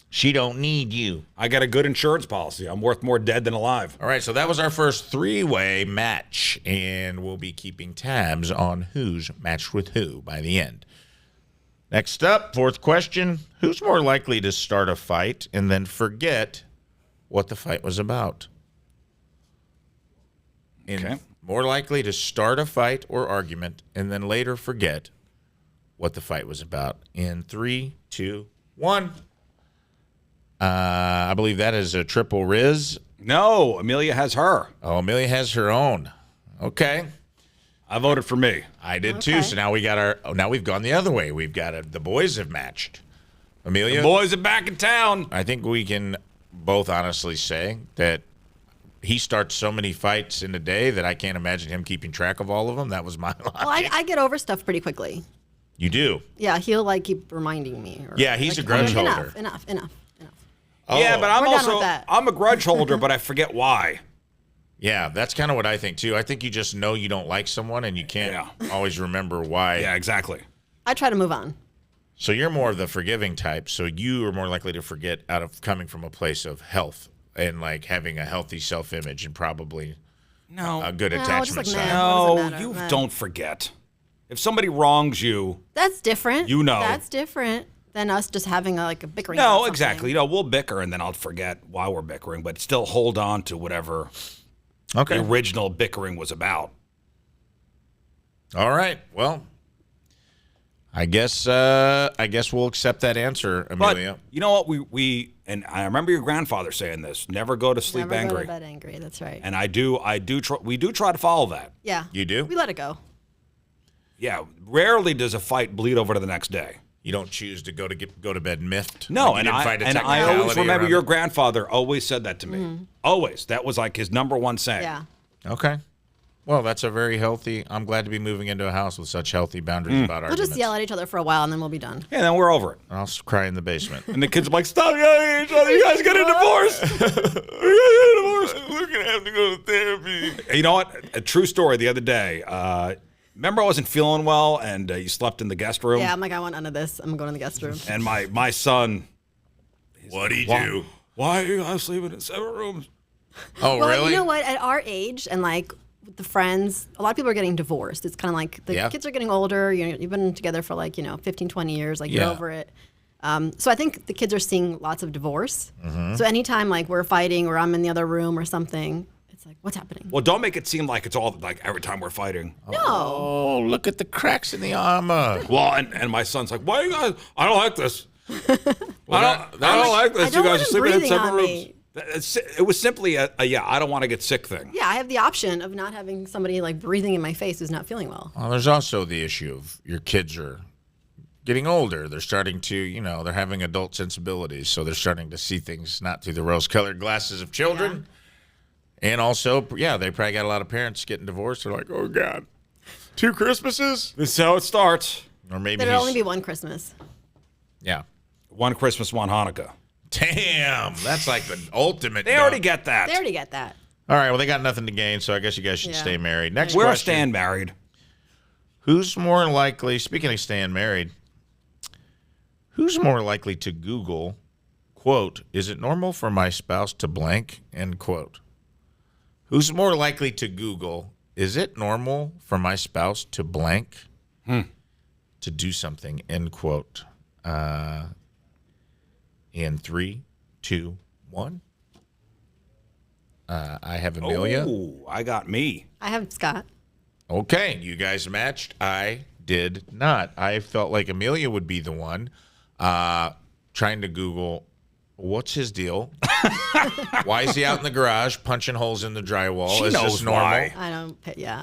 Speaker 1: She don't need you.
Speaker 2: I got a good insurance policy. I'm worth more dead than alive.
Speaker 1: All right, so that was our first three-way match, and we'll be keeping tabs on who's matched with who by the end. Next up, fourth question. Who's more likely to start a fight and then forget what the fight was about?
Speaker 2: Okay.
Speaker 1: More likely to start a fight or argument and then later forget what the fight was about. In 3, 2, 1. I believe that is a triple Riz.
Speaker 2: No, Emilia has her.
Speaker 1: Oh, Amelia has her own. Okay.
Speaker 2: I voted for me.
Speaker 1: I did too.
Speaker 3: Okay.
Speaker 1: So now now we've gone the other way. We've got the boys have matched. Amelia,
Speaker 2: The boys are back in town.
Speaker 1: I think we can both honestly say that he starts so many fights in a day that I can't imagine him keeping track of all of them. That was my logic.
Speaker 3: Well, I get over stuff pretty quickly.
Speaker 1: You do.
Speaker 3: Yeah, he'll like keep reminding me. Or,
Speaker 1: Yeah, he's
Speaker 3: like,
Speaker 1: a grudge
Speaker 3: enough,
Speaker 1: holder.
Speaker 3: Enough.
Speaker 1: Oh,
Speaker 2: Yeah, but I'm
Speaker 3: We're done
Speaker 2: also
Speaker 3: with that.
Speaker 2: I'm a grudge holder, but I forget why.
Speaker 1: yeah, that's kind of what I think too. I think you just know you don't like someone and you can't always remember why.
Speaker 2: Yeah, exactly.
Speaker 3: I try to move on.
Speaker 1: So you're more of the forgiving type. So you are more likely to forget out of coming from a place of health and like having a healthy self-image and probably
Speaker 2: No,
Speaker 1: a good
Speaker 3: No, just
Speaker 1: attachment
Speaker 3: like,
Speaker 1: style.
Speaker 3: man. What does it
Speaker 2: no,
Speaker 3: matter?
Speaker 2: you
Speaker 3: Nah.
Speaker 2: don't forget. If somebody wrongs you,
Speaker 3: That's different.
Speaker 2: You know.
Speaker 3: That's different than us just having a bickering.
Speaker 2: no,
Speaker 3: about something.
Speaker 2: exactly. We'll bicker and then I'll forget why we're bickering, but still hold on to whatever
Speaker 1: Okay.
Speaker 2: the original bickering was about.
Speaker 1: All right. Well, I guess we'll accept that answer,
Speaker 2: But
Speaker 1: Amelia.
Speaker 2: you know what? We and I remember your grandfather saying this: never go to sleep
Speaker 3: Never
Speaker 2: angry.
Speaker 3: go to bed angry. That's right.
Speaker 2: And we do try to follow that.
Speaker 3: Yeah.
Speaker 1: You do?
Speaker 3: We let it go.
Speaker 2: Yeah, rarely does a fight bleed over to the next day.
Speaker 1: You don't choose to go to bed miffed.
Speaker 2: No,
Speaker 1: Like you didn't find a
Speaker 2: and I always
Speaker 1: technicality
Speaker 2: remember
Speaker 1: around
Speaker 2: your
Speaker 1: it?
Speaker 2: grandfather always said that to me. Always. That was like his number one saying.
Speaker 3: Yeah.
Speaker 1: Okay. Well, that's a very healthy. I'm glad to be moving into a house with such healthy boundaries about
Speaker 3: We'll
Speaker 1: arguments.
Speaker 3: just yell at each other for a while and then we'll be done.
Speaker 2: Yeah, then we're over it.
Speaker 1: I'll cry in the basement.
Speaker 2: And the kids are like, stop yelling at each other. You guys get a divorce. You guys get a divorce.
Speaker 1: We're gonna have to go to therapy.
Speaker 2: You know what? A true story the other day. Remember I wasn't feeling well and you slept in the guest room?
Speaker 3: Yeah, I'm like, I want none of this. I'm going to the guest room.
Speaker 2: And my son,
Speaker 1: What'd he
Speaker 2: why,
Speaker 1: do?
Speaker 2: why are you guys sleeping in separate rooms?
Speaker 1: Oh,
Speaker 3: Well,
Speaker 1: really?
Speaker 3: you know what? At our age and like with the friends, a lot of people are getting divorced. It's kind of like the
Speaker 1: Yeah.
Speaker 3: kids are getting older. You've been together for 15, 20 years. Like
Speaker 1: Yeah.
Speaker 3: you're over it. So I think the kids are seeing lots of divorce.
Speaker 1: Mm-hmm.
Speaker 3: So anytime like we're fighting or I'm in the other room or something, it's like, what's happening?
Speaker 2: Well, don't make it seem like it's all like every time we're fighting.
Speaker 3: No.
Speaker 1: Oh, look at the cracks in the armor.
Speaker 2: Well, and my son's like, why you guys? I don't like this. I don't like this.
Speaker 3: I
Speaker 2: You
Speaker 3: don't
Speaker 2: guys
Speaker 3: want
Speaker 2: are
Speaker 3: him
Speaker 2: sleeping in
Speaker 3: breathing
Speaker 2: separate
Speaker 3: on
Speaker 2: rooms.
Speaker 3: me.
Speaker 2: It was simply a I don't want to get sick thing.
Speaker 3: Yeah, I have the option of not having somebody like breathing in my face who's not feeling well.
Speaker 1: Well, there's also the issue of your kids are getting older. They're starting to, they're having adult sensibilities. So they're starting to see things not through the rose-colored glasses of children. And also, they probably got a lot of parents getting divorced. They're like, oh, God, 2 Christmases?
Speaker 2: This is how it starts.
Speaker 1: Or maybe
Speaker 3: There'll only be one Christmas.
Speaker 1: Yeah.
Speaker 2: One Christmas, one Hanukkah.
Speaker 1: Damn, that's like the ultimate.
Speaker 2: They already get that.
Speaker 3: They already get that.
Speaker 1: All right, well, they got nothing to gain, so I guess you guys should
Speaker 3: Yeah.
Speaker 1: stay married. Next
Speaker 2: We're
Speaker 1: question.
Speaker 2: staying married.
Speaker 1: Who's more likely, speaking of staying married, who's more likely to Google, quote, is it normal for my spouse to blank, end quote? Who's more likely to Google, is it normal for my spouse to blank, to do something, end quote? In 3, 2, 1. I have Amelia.
Speaker 2: Oh, I got me.
Speaker 3: I have Scott.
Speaker 1: Okay, you guys matched. I did not. I felt like Amelia would be the one trying to Google, what's his deal? Why is he out in the garage punching holes in the drywall?
Speaker 2: She
Speaker 1: is
Speaker 2: knows
Speaker 1: this normal?
Speaker 2: why.
Speaker 3: I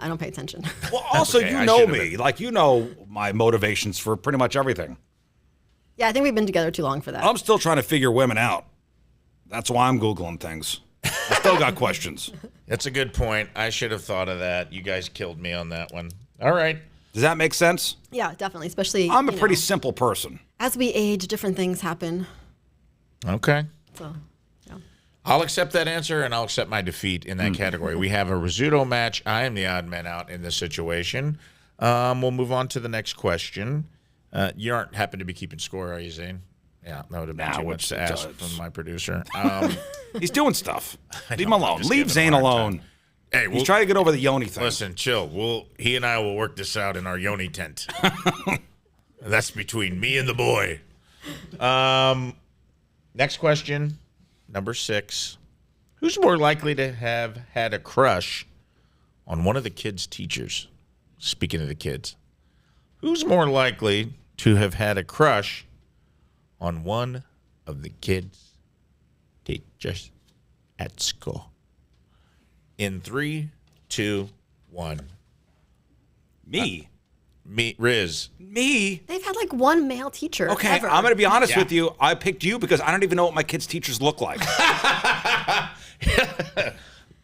Speaker 3: don't pay attention.
Speaker 2: Well, also,
Speaker 1: okay. I
Speaker 2: you know
Speaker 1: should've
Speaker 2: me.
Speaker 1: been.
Speaker 2: Like, you know my motivations for pretty much everything.
Speaker 3: Yeah, I think we've been together too long for that.
Speaker 2: I'm still trying to figure women out. That's why I'm Googling things. I still got questions.
Speaker 1: That's a good point. I should have thought of that. You guys killed me on that one. All right.
Speaker 2: Does that make sense?
Speaker 3: Yeah, definitely. Especially,
Speaker 2: I'm a pretty simple person.
Speaker 3: as we age, different things happen.
Speaker 1: Okay.
Speaker 3: So, yeah.
Speaker 1: I'll accept that answer, and I'll accept my defeat in that category. We have a Rizzuto match. I am the odd man out in this situation. We'll move on to the next question. You aren't happen to be keeping score, are you, Zane? Yeah, that would have been too much to ask from my producer.
Speaker 2: He's doing stuff. Leave him alone.
Speaker 1: just
Speaker 2: Leave
Speaker 1: giving
Speaker 2: Zane
Speaker 1: him a hard
Speaker 2: alone.
Speaker 1: time. Hey,
Speaker 2: He's trying to get over the Yoni thing.
Speaker 1: Listen, chill. He and I will work this out in our Yoni tent. That's between me and the boy. Next question, number 6. Who's more likely to have had a crush on one of the kids' teachers? Speaking of the kids. Who's more likely to have had a crush on one of the kids' teachers at school? In 3, 2, 1.
Speaker 2: Me?
Speaker 1: Riz.
Speaker 2: Me?
Speaker 3: They've had like one male teacher.
Speaker 2: Okay,
Speaker 3: ever.
Speaker 2: I'm going to be honest
Speaker 1: Yeah.
Speaker 2: with you. I picked you because I don't even know what my kids' teachers look like.
Speaker 3: There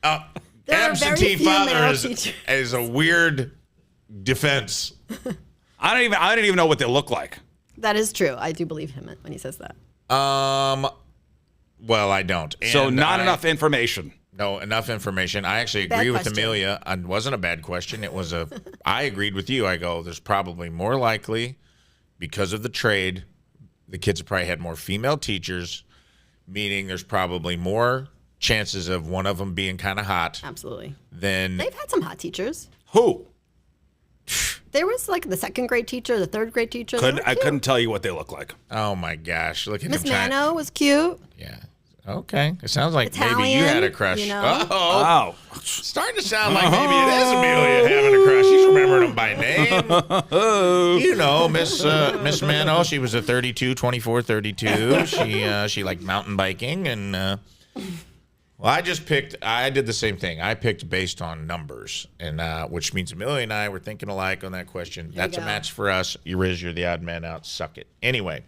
Speaker 3: are very
Speaker 1: Absentee
Speaker 3: few
Speaker 1: father
Speaker 3: male
Speaker 1: is
Speaker 3: teachers.
Speaker 1: a weird defense.
Speaker 2: I don't even know what they look like.
Speaker 3: That is true. I do believe him when he says that.
Speaker 1: Well, I don't.
Speaker 2: So
Speaker 1: And
Speaker 2: not enough information.
Speaker 1: No, enough information. I actually
Speaker 3: Bad
Speaker 1: agree with
Speaker 3: question.
Speaker 1: Emilia. It wasn't a bad question. It was I agreed with you. I go, there's probably more likely, because of the trade, the kids have probably had more female teachers, meaning there's probably more chances of one of them being kind of hot
Speaker 3: Absolutely.
Speaker 1: than...
Speaker 3: They've had some hot teachers.
Speaker 2: Who?
Speaker 3: There was like the 2nd grade teacher, the 3rd grade teacher. They were
Speaker 2: I
Speaker 3: cute.
Speaker 2: couldn't tell you what they look like.
Speaker 1: Oh, my gosh. Look at
Speaker 3: Miss
Speaker 1: him trying...
Speaker 3: Mano was cute.
Speaker 1: Yeah. Okay. It sounds like maybe you
Speaker 3: Italian,
Speaker 1: had a crush.
Speaker 3: you know?
Speaker 1: Uh-oh.
Speaker 2: Oh.
Speaker 1: Starting to sound like maybe it is Emilia having a crush. She's remembering him by name. You know, Miss Mano, she was a 32, 24, 32. She liked mountain biking. And, well, I did the same thing. I picked based on numbers, and which means Emilia and I were thinking alike on that question. That's a
Speaker 3: go.
Speaker 1: match for us. You're the odd man out. Suck it. Anyway,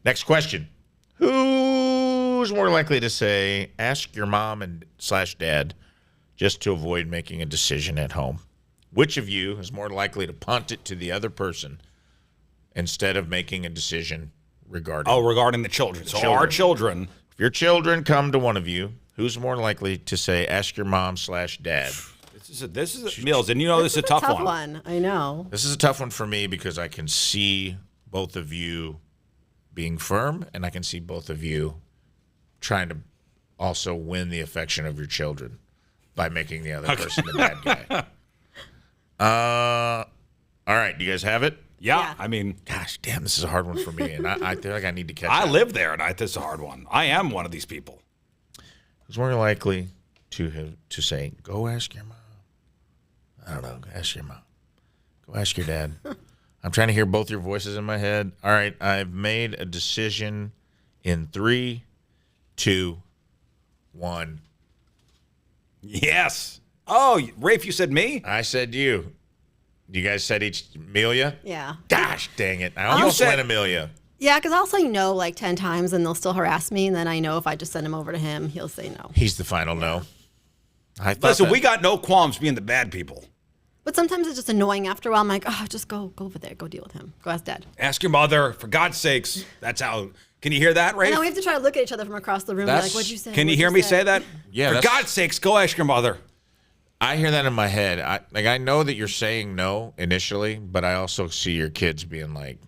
Speaker 1: next question. Who's more likely to say, ask your mom and / dad just to avoid making a decision at home? Which of you is more likely to punt it to the other person instead of making a decision regarding
Speaker 2: Regarding the children. So
Speaker 1: children.
Speaker 2: our children.
Speaker 1: If your children come to one of you, who's more likely to say, ask your mom / dad?
Speaker 2: This is Mills, and you know this is a tough one.
Speaker 3: I know.
Speaker 1: This is a tough one for me because I can see both of you being firm, and I can see both of you trying to also win the affection of your children by making the other person the bad guy. All right, do you guys have it?
Speaker 2: Yeah. I mean,
Speaker 1: Gosh, damn, this is a hard one for me, and I feel like I need to catch
Speaker 2: I
Speaker 1: up.
Speaker 2: live there, and this is a hard one. I am one of these people.
Speaker 1: Who's more likely to say, go ask your mom? I don't know, go ask your mom. Go ask your dad. I'm trying to hear both your voices in my head. All right, I've made a decision in 3, 2, 1.
Speaker 2: Yes. Oh, Rafe, you said me?
Speaker 1: I said you. You guys said each Emilia?
Speaker 3: Yeah.
Speaker 1: Gosh, dang it. I almost went Emilia.
Speaker 3: Yeah, because I'll say no like 10 times and they'll still harass me. And then I know if I just send him over to him, he'll say no.
Speaker 1: He's the final no. I thought
Speaker 2: Listen,
Speaker 1: that-
Speaker 2: we got no qualms being the bad people.
Speaker 3: But sometimes it's just annoying after a while. I'm like, oh, just go over there. Go deal with him. Go ask dad.
Speaker 2: Ask your mother, for God's sakes. That's how. Can you hear that, Rafe?
Speaker 3: And now we have to try to look at each other from across the room. Like,
Speaker 1: That's-
Speaker 3: what'd you say?
Speaker 2: Can you
Speaker 3: What'd
Speaker 2: hear me say that?
Speaker 1: Yeah,
Speaker 2: For
Speaker 1: that's-
Speaker 2: God's sakes, go ask your mother.
Speaker 1: I hear that in my head. I know that you're saying no initially, but I also see your kids being like,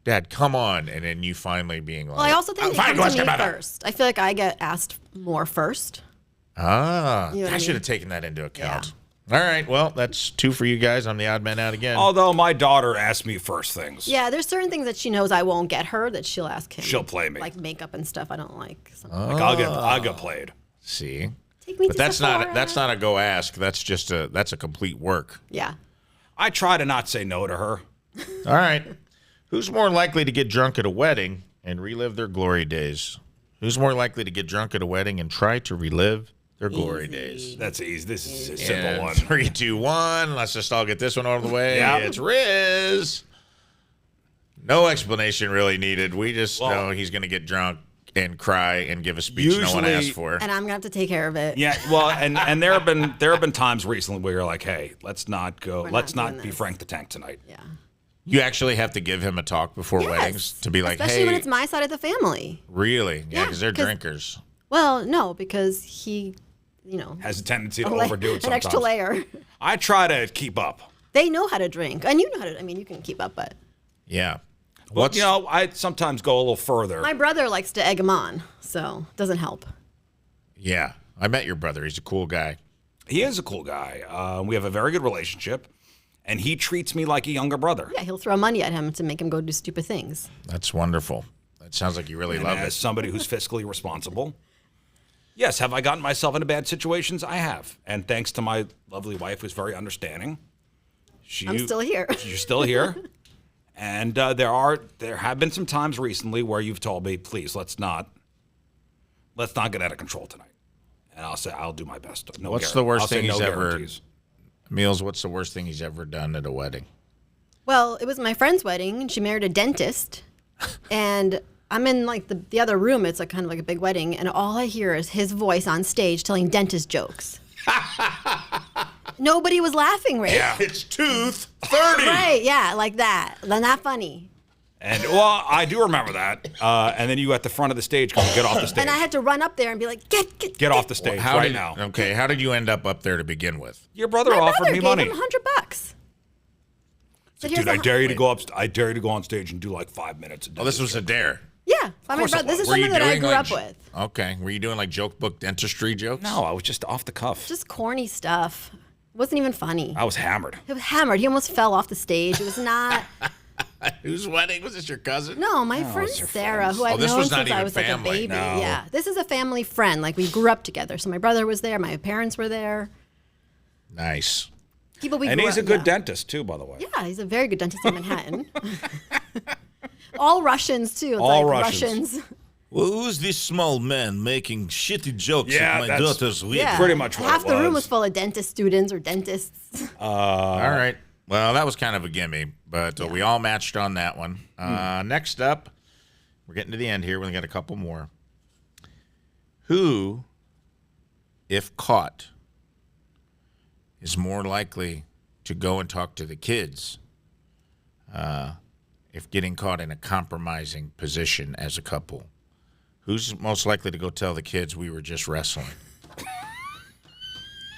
Speaker 1: Dad, come on. And then you finally being like,
Speaker 3: Well, I also think they
Speaker 1: fine,
Speaker 3: come
Speaker 1: go ask
Speaker 3: to
Speaker 1: your
Speaker 3: me
Speaker 1: mother.
Speaker 3: first. I feel like I get asked more first.
Speaker 1: You
Speaker 3: know what
Speaker 1: I
Speaker 3: I mean?
Speaker 1: should have taken that into account. All right, well, that's 2 for you guys. I'm the odd man out again.
Speaker 2: Although my daughter asked me first things.
Speaker 3: Yeah, there's certain things that she knows I won't get her that she'll ask him.
Speaker 2: She'll play me.
Speaker 3: Like makeup and stuff I don't like. So.
Speaker 2: Like I'll get played.
Speaker 1: See,
Speaker 3: Take me
Speaker 1: but
Speaker 3: to
Speaker 1: that's
Speaker 3: Sephora.
Speaker 1: not a go ask. That's just that's a complete work.
Speaker 3: Yeah.
Speaker 2: I try to not say no to her.
Speaker 1: All right, who's more likely to get drunk at a wedding and relive their glory days? Who's more likely to get drunk at a wedding and try to relive their glory days?
Speaker 2: That's easy. This is a simple
Speaker 1: And
Speaker 2: one.
Speaker 1: 3, 2, 1. Let's just all get this one out of the way.
Speaker 2: Yeah.
Speaker 1: It's Riz. No explanation really needed. We just know he's going to get drunk and cry and give a speech no one
Speaker 2: Usually-
Speaker 1: asked for.
Speaker 3: And I'm gonna have to take care of it.
Speaker 2: Yeah, well, and there have been times recently where you're like, hey, let's not go,
Speaker 3: We're
Speaker 2: let's
Speaker 3: not
Speaker 2: not
Speaker 3: doing
Speaker 2: be
Speaker 3: this.
Speaker 2: Frank the Tank tonight.
Speaker 3: Yeah.
Speaker 1: You actually have to give him a talk before
Speaker 3: Yes.
Speaker 1: weddings to be like,
Speaker 3: Especially
Speaker 1: hey,
Speaker 3: when it's my side of the family.
Speaker 1: really? Yeah,
Speaker 3: Yeah,
Speaker 1: because they're
Speaker 3: 'cause-
Speaker 1: drinkers.
Speaker 3: Well, no, because he,
Speaker 2: Has a tendency to
Speaker 3: a la-
Speaker 2: overdo it
Speaker 3: an
Speaker 2: sometimes.
Speaker 3: extra layer.
Speaker 2: I try to keep up.
Speaker 3: They know how to drink, and you know how to. I mean, you can keep up, but
Speaker 1: Yeah.
Speaker 2: But, I sometimes go a little further.
Speaker 3: my brother likes to egg him on, so it doesn't help.
Speaker 1: Yeah. I met your brother. He's a cool guy.
Speaker 2: He is a cool guy. We have a very good relationship, and he treats me like a younger brother.
Speaker 3: Yeah, he'll throw money at him to make him go do stupid things.
Speaker 1: That's wonderful. That sounds like you really
Speaker 2: And
Speaker 1: love
Speaker 2: as
Speaker 1: it.
Speaker 2: somebody who's fiscally responsible, yes, have I gotten myself into bad situations? I have. And thanks to my lovely wife, who's very understanding.
Speaker 3: I'm still here.
Speaker 2: You're still here. And there have been some times recently where you've told me, please, let's not get out of control tonight. And I'll say, I'll do my best. No
Speaker 1: What's the worst
Speaker 2: I'll say
Speaker 1: thing he's
Speaker 2: no
Speaker 1: ever-
Speaker 2: guarantees.
Speaker 1: Meals, what's the worst thing he's ever done at a wedding?
Speaker 3: Well, it was my friend's wedding, and she married a dentist. And I'm in like the other room. It's like kind of like a big wedding, and all I hear is his voice on stage telling dentist jokes. Nobody was laughing, right?
Speaker 2: Yeah.
Speaker 1: It's tooth 30.
Speaker 3: Right, yeah, like that. They're not funny.
Speaker 2: And, well, I do remember that. And then you at the front of the stage, get off the stage.
Speaker 3: And I had to run up there and be like,
Speaker 2: Get off the stage
Speaker 1: How
Speaker 2: right
Speaker 1: did,
Speaker 2: now.
Speaker 1: Okay, how did you end up there to begin with?
Speaker 2: Your brother
Speaker 3: My
Speaker 2: offered
Speaker 3: brother
Speaker 2: me
Speaker 3: gave
Speaker 2: money.
Speaker 3: him $100. Said, "Here's
Speaker 2: Dude, I
Speaker 3: a
Speaker 2: dare you to
Speaker 3: hun-"
Speaker 2: go up. I dare you to go on stage and do like 5 minutes.
Speaker 1: Oh, this was a dare.
Speaker 3: Yeah, by my
Speaker 2: course it
Speaker 3: brother. This
Speaker 2: was.
Speaker 3: is someone that I grew up
Speaker 1: like,
Speaker 3: with.
Speaker 1: Okay, were you doing like joke book dentistry jokes?
Speaker 2: No, I was just off the cuff.
Speaker 3: Just corny stuff. It wasn't even funny.
Speaker 2: I was hammered.
Speaker 3: It was hammered. He almost fell off the stage. It was not.
Speaker 1: Whose wedding? Was this your cousin?
Speaker 3: No, my friend
Speaker 2: it's your
Speaker 3: Sarah,
Speaker 2: friends.
Speaker 3: who
Speaker 1: Oh,
Speaker 3: I've
Speaker 1: this
Speaker 3: known
Speaker 1: was not
Speaker 3: since I
Speaker 1: even
Speaker 3: was like a
Speaker 1: family.
Speaker 3: baby.
Speaker 2: No.
Speaker 3: Yeah, this is a family friend. Like we grew up together. So my brother was there. My parents were there.
Speaker 1: Nice.
Speaker 3: People we
Speaker 2: And
Speaker 3: grew
Speaker 2: he's a
Speaker 3: up-
Speaker 2: good
Speaker 3: yeah.
Speaker 2: dentist too, by the way.
Speaker 3: Yeah, he's a very good dentist in Manhattan. All Russians too. It's
Speaker 2: All
Speaker 3: like
Speaker 2: Russians.
Speaker 1: Well, who's this small man making shitty jokes
Speaker 2: Yeah,
Speaker 1: at my
Speaker 2: that's-
Speaker 1: daughter's wedding?
Speaker 3: Yeah,
Speaker 2: Pretty much what
Speaker 3: half
Speaker 2: it
Speaker 3: the room
Speaker 2: was.
Speaker 3: was full of dentist students or dentists.
Speaker 1: All right. Well, that was kind of a gimme, but we all matched on that one. Next up, we're getting to the end here. We got a couple more. Who, if caught, is more likely to go and talk to the kids if getting caught in a compromising position as a couple? Who's most likely to go tell the kids we were just wrestling?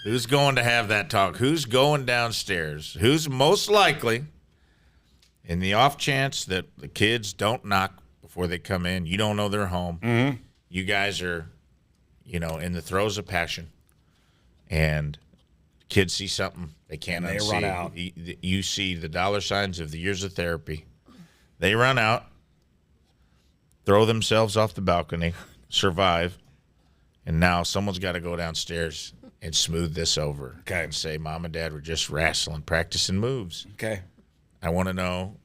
Speaker 1: Who's going to have that talk? Who's going downstairs? Who's most likely, in the off chance that the kids don't knock before they come in, you don't know they're home, you guys are, in the throes of passion, and kids see something they can't
Speaker 2: And they
Speaker 1: unsee.
Speaker 2: run out.
Speaker 1: You see the dollar signs of the years of therapy. They run out, throw themselves off the balcony, survive, and now someone's got to go downstairs and smooth this over.
Speaker 2: Okay.
Speaker 1: And say, Mom and Dad were just wrestling, practicing moves.
Speaker 2: Okay.
Speaker 1: I want to know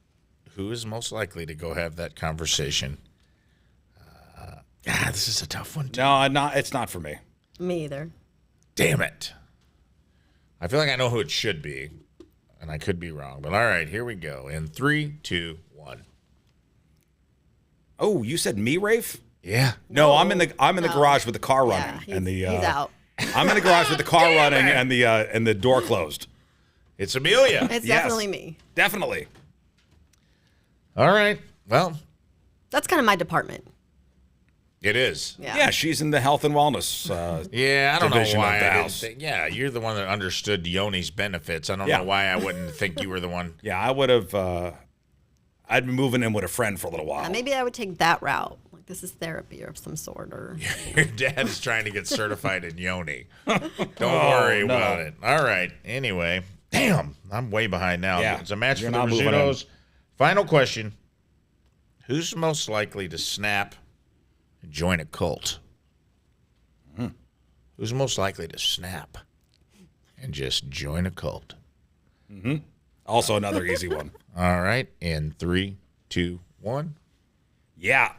Speaker 1: who is most likely to go have that conversation. This is a tough one, too.
Speaker 2: No, it's not for me.
Speaker 3: Me either.
Speaker 1: Damn it. I feel like I know who it should be, and I could be wrong. But all right, here we go. In 3, 2, 1.
Speaker 2: Oh, you said me, Rafe?
Speaker 1: Yeah.
Speaker 2: No, I'm in the garage with the car running
Speaker 3: Yeah,
Speaker 2: and the
Speaker 3: he's out.
Speaker 2: I'm in the garage with the car running and the door closed.
Speaker 1: It's Emilia.
Speaker 3: It's
Speaker 2: Yes.
Speaker 3: definitely me.
Speaker 2: Definitely.
Speaker 1: All right. Well,
Speaker 3: That's kind of my department.
Speaker 1: it is.
Speaker 3: Yeah.
Speaker 2: Yeah, she's in the health and wellness.
Speaker 1: Yeah, I don't know
Speaker 2: Division of
Speaker 1: why
Speaker 2: the
Speaker 1: I didn't
Speaker 2: house.
Speaker 1: think. Yeah, you're the one that understood Yoni's benefits. I don't
Speaker 2: Yeah.
Speaker 1: know why I wouldn't think you were the one.
Speaker 2: Yeah, I would have. I'd be moving in with a friend for a little while.
Speaker 3: Maybe I would take that route. Like this is therapy of some sort, or
Speaker 1: Your dad is trying to get certified in Yoni. Don't worry
Speaker 2: no.
Speaker 1: about it. All right. Anyway, damn, I'm way behind now.
Speaker 2: Yeah,
Speaker 1: It's a match
Speaker 2: you're
Speaker 1: for the
Speaker 2: not moving in.
Speaker 1: Rizzutos. Final question. Who's most likely to snap and join a cult? Who's most likely to snap and just join a cult?
Speaker 2: Also, another easy one.
Speaker 1: All right. In 3, 2, 1.
Speaker 2: Yeah,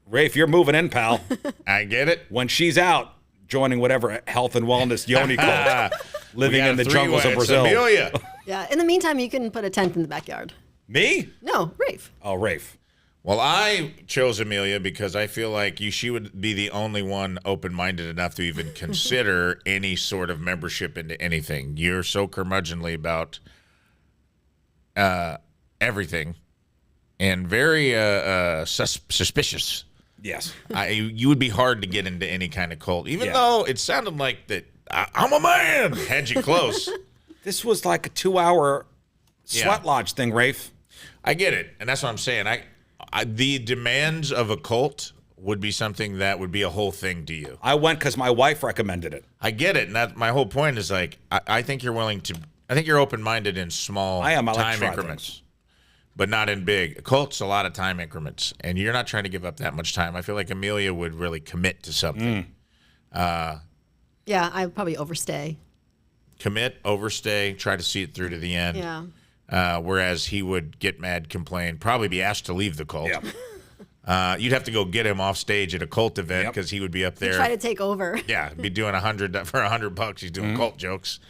Speaker 2: Rafe, you're moving in, pal.
Speaker 1: I get it.
Speaker 2: When she's out, joining whatever health and wellness Yoni cult, living
Speaker 1: We got
Speaker 2: in the
Speaker 1: a
Speaker 2: jungles
Speaker 1: three-way.
Speaker 2: of
Speaker 1: It's
Speaker 2: Brazil.
Speaker 1: Emilia.
Speaker 3: yeah. In the meantime, you can put a tent in the backyard.
Speaker 2: Me?
Speaker 3: No, Rafe.
Speaker 2: Oh, Rafe.
Speaker 1: Well, I chose Emilia because I feel like she would be the only one open-minded enough to even consider any sort of membership into anything. You're so curmudgeonly about everything and very suspicious.
Speaker 2: Yes.
Speaker 1: You would be hard to get into any kind of cult, even though it sounded like that I'm a man. Had you close.
Speaker 2: This was like a 2-hour sweat lodge thing, Rafe.
Speaker 1: I get it, and that's what I'm saying. The demands of a cult would be something that would be a whole thing to you.
Speaker 2: I went because my wife recommended it.
Speaker 1: I get it, and that my whole point is like I think you're willing to. I think you're open-minded in small time increments, but not in big. A cult's a lot of time increments, and you're not trying to give up that much time. I feel like Emilia would really commit to something.
Speaker 3: Yeah, I'd probably overstay.
Speaker 1: Commit, overstay, try to see it through to the end.
Speaker 3: Yeah.
Speaker 1: Whereas he would get mad, complain, probably be asked to leave the cult.
Speaker 2: Yep.
Speaker 1: You'd have to go get him off stage at a cult event because he would be up there.
Speaker 3: Try to take over.
Speaker 1: Yeah, be doing $100 for $100. He's doing cult jokes.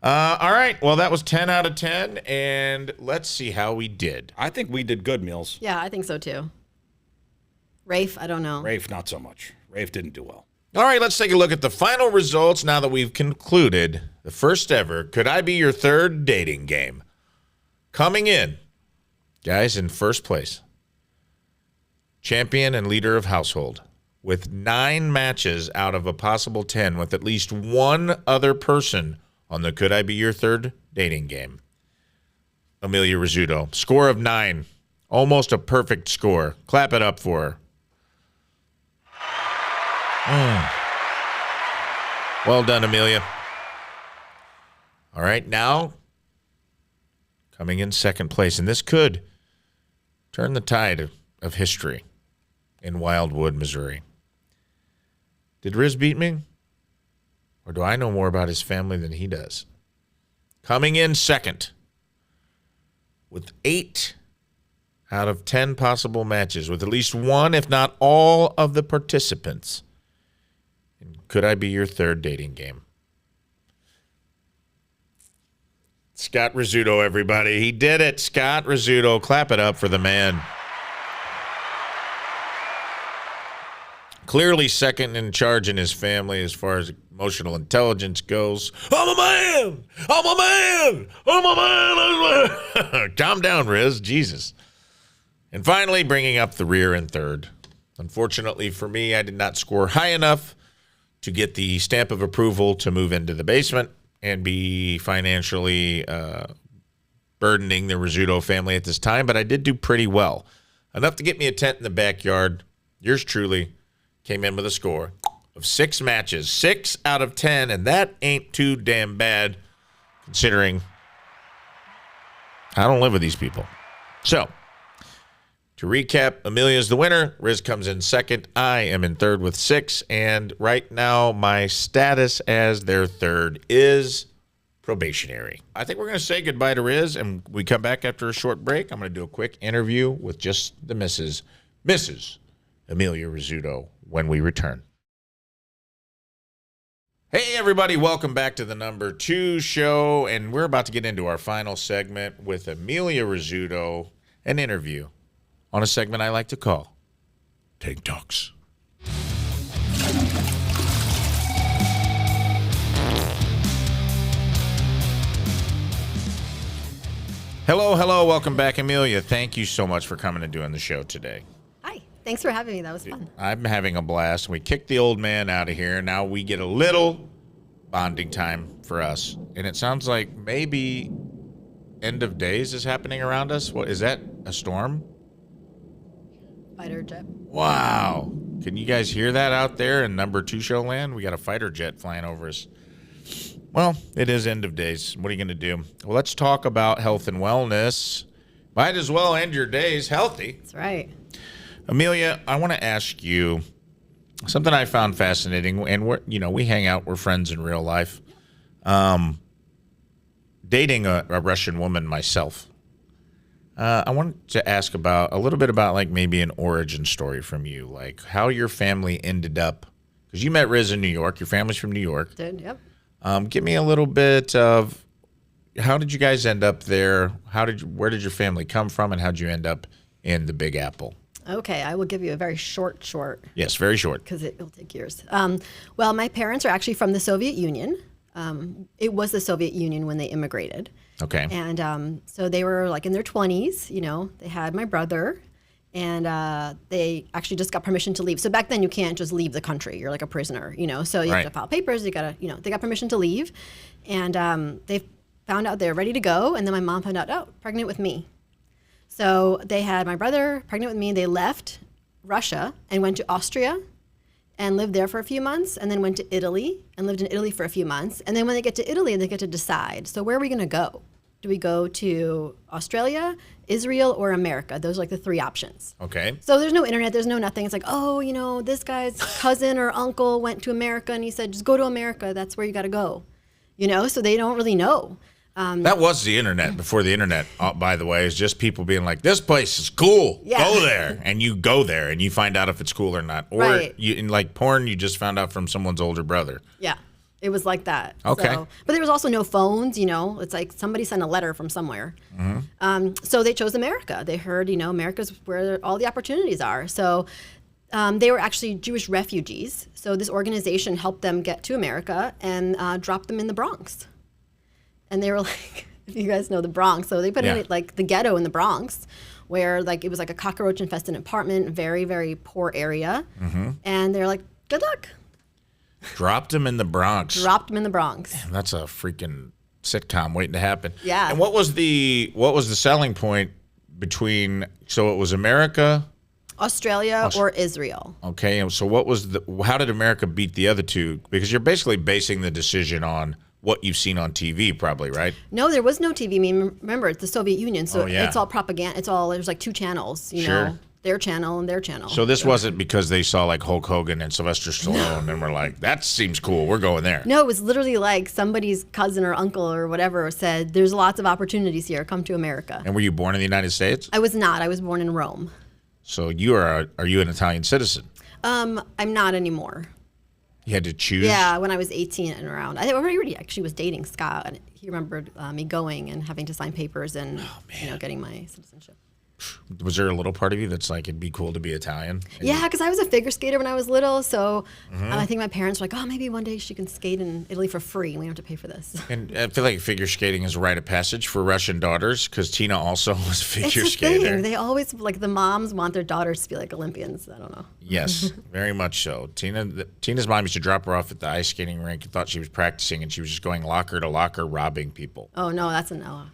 Speaker 1: All right. Well, that was 10 out of 10, and let's see how we did.
Speaker 2: I think we did good, Mills.
Speaker 3: Yeah, I think so too. Rafe, I don't know.
Speaker 2: Rafe, not so much. Rafe didn't do well.
Speaker 1: All right, let's take a look at the final results now that we've concluded the first ever Could I Be Your Third dating game. Coming in, guys, in first place, champion and leader of household, with 9 matches out of a possible 10 with at least one other person on the Could I Be Your Third dating game. Emilia Rizzuto, score of 9, almost a perfect score. Clap it up for her. Well done, Emilia. All right, now coming in second place, and this could turn the tide of history in Wildwood, Missouri. Did Riz beat me? Or do I know more about his family than he does? Coming in second with 8 out of 10 possible matches with at least one, if not all, of the participants. Could I Be Your Third dating game? Scott Rizzuto, everybody. He did it. Scott Rizzuto. Clap it up for the man. Clearly second in charge in his family as far as emotional intelligence goes. I'm a man! I'm a man! I'm a man! I'm a man! Calm down, Riz. Jesus. And finally, bringing up the rear in third. Unfortunately for me, I did not score high enough to get the stamp of approval to move into the basement and be financially burdening the Rizzuto family at this time, but I did do pretty well. Enough to get me a tent in the backyard. Yours truly came in with a score of 6 matches, 6 out of 10, and that ain't too damn bad considering I don't live with these people. So, to recap, Emilia's the winner. Riz comes in second. I am in third with 6. And right now, my status as their third is probationary. I think we're going to say goodbye to Riz, and we come back after a short break. I'm going to do a quick interview with just the Mrs. Emilia Rizzuto when we return. Hey, everybody. Welcome back to the number 2 show. And we're about to get into our final segment with Emilia Rizzuto, an interview on a segment I like to call Tank Talks. Hello, welcome back, Emilia. Thank you so much for coming and doing the show today.
Speaker 3: Hi, thanks for having me. That was fun.
Speaker 1: I'm having a blast. We kicked the old man out of here. Now we get a little bonding time for us. And it sounds like maybe end of days is happening around us. What is that, a storm?
Speaker 3: Fighter jet.
Speaker 1: Wow. Can you guys hear that out there in number 2 show land? We got a fighter jet flying over us. Well, it is end of days. What are you going to do? Well, let's talk about health and wellness. Might as well end your days healthy.
Speaker 3: That's right.
Speaker 1: Emilia, I want to ask you something I found fascinating, and we hang out, we're friends in real life. Dating a Russian woman myself. I wanted to ask about a little bit about like maybe an origin story from you, like how your family ended up, because you met Riz in New York. Your family's from New York.
Speaker 3: Did, yep.
Speaker 1: Give me a little bit of how did you guys end up there? Where did your family come from, and how did you end up in the Big Apple?
Speaker 3: Okay, I will give you a very short,
Speaker 1: Yes, very short.
Speaker 3: because it will take years. Well, my parents are actually from the Soviet Union. It was the Soviet Union when they immigrated.
Speaker 1: Okay.
Speaker 3: And so they were like in their 20s, you know, they had my brother, and they actually just got permission to leave. So back then you can't just leave the country. You're like a prisoner, you know, so you have to file papers. You got to, you know, they got permission to leave. And they found out they're ready to go. And then my mom found out, oh, pregnant with me. So they had my brother pregnant with me. They left Russia and went to Austria and lived there for a few months, and then went to Italy and lived in Italy for a few months. And then when they get to Italy, they get to decide, so where are we going to go? Do we go to Australia, Israel, or America? Those are like the three options.
Speaker 1: Okay.
Speaker 3: So there's no internet, there's no nothing. It's like, oh, you know, this guy's cousin or uncle went to America and he said, just go to America. That's where you got to go. You know, so they don't really know.
Speaker 1: That was the internet before the internet, by the way, is just people being like, this place is cool.
Speaker 3: Yeah.
Speaker 1: Go there. And you go there and you find out if it's cool or not. Or
Speaker 3: Right.
Speaker 1: you, in like porn, you just found out from someone's older brother.
Speaker 3: Yeah, it was like that.
Speaker 1: Okay.
Speaker 3: So, but there was also no phones, you know. It's like somebody sent a letter from somewhere. So they chose America. They heard, you know, America's where all the opportunities are. So they were actually Jewish refugees. So this organization helped them get to America and dropped them in the Bronx. And they were like, if you guys know the Bronx, so they put in like the ghetto in the Bronx, where like it was like a cockroach infested apartment, very, very poor area. And they're like, good luck.
Speaker 1: Dropped him in the Bronx.
Speaker 3: Dropped them in the Bronx.
Speaker 1: That's a freaking sitcom waiting to happen.
Speaker 3: Yeah.
Speaker 1: And what was the selling point between, so it was America?
Speaker 3: Australia or Israel.
Speaker 1: Okay. And so how did America beat the other two? Because you're basically basing the decision on what you've seen on TV, probably, right?
Speaker 3: No, there was no TV. I mean, remember, it's the Soviet Union, so
Speaker 1: yeah.
Speaker 3: it's all propaganda. There's like two channels, you know, their channel and their channel.
Speaker 1: So this wasn't because they saw like Hulk Hogan and Sylvester Stallone and were like, that seems cool, we're going there.
Speaker 3: No, it was literally like somebody's cousin or uncle or whatever said, there's lots of opportunities here, come to America.
Speaker 1: And were you born in the United States?
Speaker 3: I was not. I was born in Rome.
Speaker 1: So are you an Italian citizen?
Speaker 3: I'm not anymore.
Speaker 1: You had to choose?
Speaker 3: Yeah, when I was 18 and around. I already actually was dating Scott, and he remembered me going and having to sign papers and you know, getting my citizenship.
Speaker 1: Was there a little part of you that's like, it'd be cool to be Italian? And
Speaker 3: Yeah, because I was a figure skater when I was little, so I think my parents were like, oh, maybe one day she can skate in Italy for free, and we don't have to pay for this.
Speaker 1: And I feel like figure skating is a rite of passage for Russian daughters, because Tina also was a figure
Speaker 3: It's a
Speaker 1: skater.
Speaker 3: thing. They always, like, the moms want their daughters to be like Olympians. I don't know.
Speaker 1: Yes, very much so. Tina's mom used to drop her off at the ice skating rink and thought she was practicing, and she was just going locker to locker robbing people.
Speaker 3: Oh, no, that's an Ella.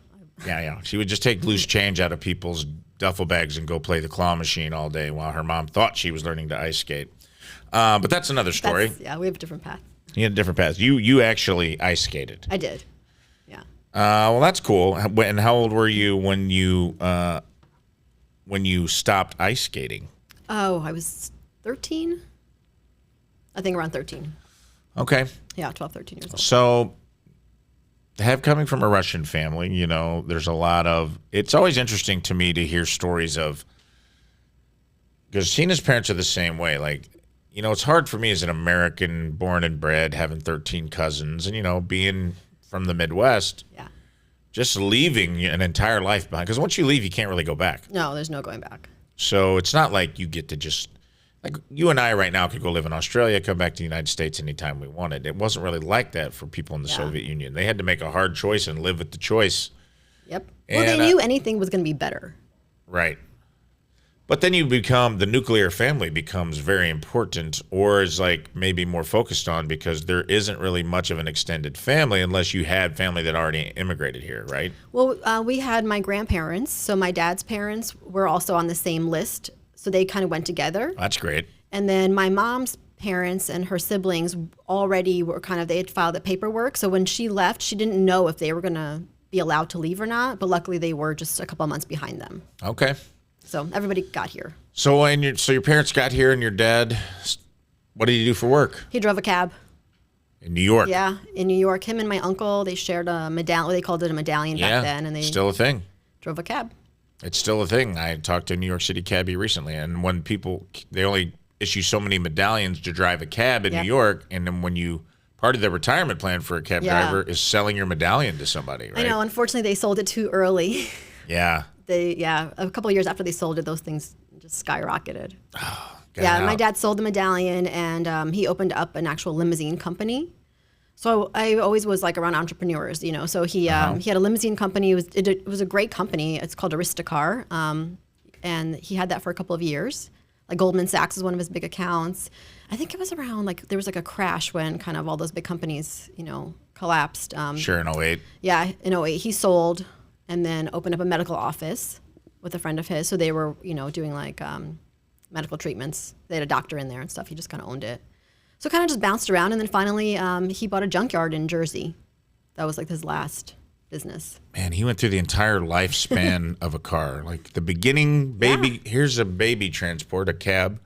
Speaker 1: Yeah. She would just take loose change out of people's duffel bags and go play the claw machine all day while her mom thought she was learning to ice skate. But that's another story.
Speaker 3: Yeah, we have a different path.
Speaker 1: You had a different path. You actually ice skated.
Speaker 3: I did. Yeah.
Speaker 1: Well, that's cool. And how old were you when you stopped ice skating?
Speaker 3: Oh, I was 13. I think around 13.
Speaker 1: Okay.
Speaker 3: Yeah, 12, 13 years old.
Speaker 1: So, coming from a Russian family, you know, there's a lot of. It's always interesting to me to hear stories of. Because Tina's parents are the same way. Like, you know, it's hard for me as an American, born and bred, having 13 cousins, and, you know, being from the Midwest.
Speaker 3: Yeah.
Speaker 1: Just leaving an entire life behind. Because once you leave, you can't really go back.
Speaker 3: No, there's no going back.
Speaker 1: So it's not like you get to just, like you and I right now could go live in Australia, come back to the United States anytime we wanted. It wasn't really like that for people in the Soviet Union. They had to make a hard choice and live with the choice.
Speaker 3: Yep. Well, they knew anything was going to be better.
Speaker 1: Right. But then the nuclear family becomes very important, or is like maybe more focused on, because there isn't really much of an extended family unless you had family that already immigrated here, right?
Speaker 3: Well, we had my grandparents. So my dad's parents were also on the same list. So they kind of went together.
Speaker 1: That's great.
Speaker 3: And then my mom's parents and her siblings already were they had filed the paperwork. So when she left, she didn't know if they were going to be allowed to leave or not. But luckily they were just a couple of months behind them.
Speaker 1: Okay.
Speaker 3: So everybody got here.
Speaker 1: So your parents got here, and your dad, what did he do for work?
Speaker 3: He drove a cab.
Speaker 1: In New York?
Speaker 3: Yeah, in New York. Him and my uncle, they shared a medallion. They called it a medallion back then. And they
Speaker 1: still a thing.
Speaker 3: Drove a cab.
Speaker 1: It's still a thing. I talked to a New York City cabbie recently, and when they only issue so many medallions to drive a cab in New York, and then part of the retirement plan for a cab driver is selling your medallion to somebody, right?
Speaker 3: I know. Unfortunately, they sold it too early.
Speaker 1: Yeah.
Speaker 3: A couple of years after they sold it, those things just skyrocketed.
Speaker 1: Got
Speaker 3: Yeah,
Speaker 1: out.
Speaker 3: my dad sold the medallion, and he opened up an actual limousine company. So I always was like around entrepreneurs, you know. So he had a limousine company. It was a great company. It's called Aristocar, and he had that for a couple of years. Like Goldman Sachs was one of his big accounts. I think it was around like there was like a crash when kind of all those big companies, you know, collapsed.
Speaker 1: Sure, in 08.
Speaker 3: Yeah, in '08 he sold and then opened up a medical office with a friend of his. So they were, you know, doing like medical treatments. They had a doctor in there and stuff. He just kind of owned it. So kind of just bounced around, and then finally he bought a junkyard in Jersey. That was like his last business.
Speaker 1: Man, he went through the entire lifespan of a car. Like the beginning, baby, here's a baby transport, a cab.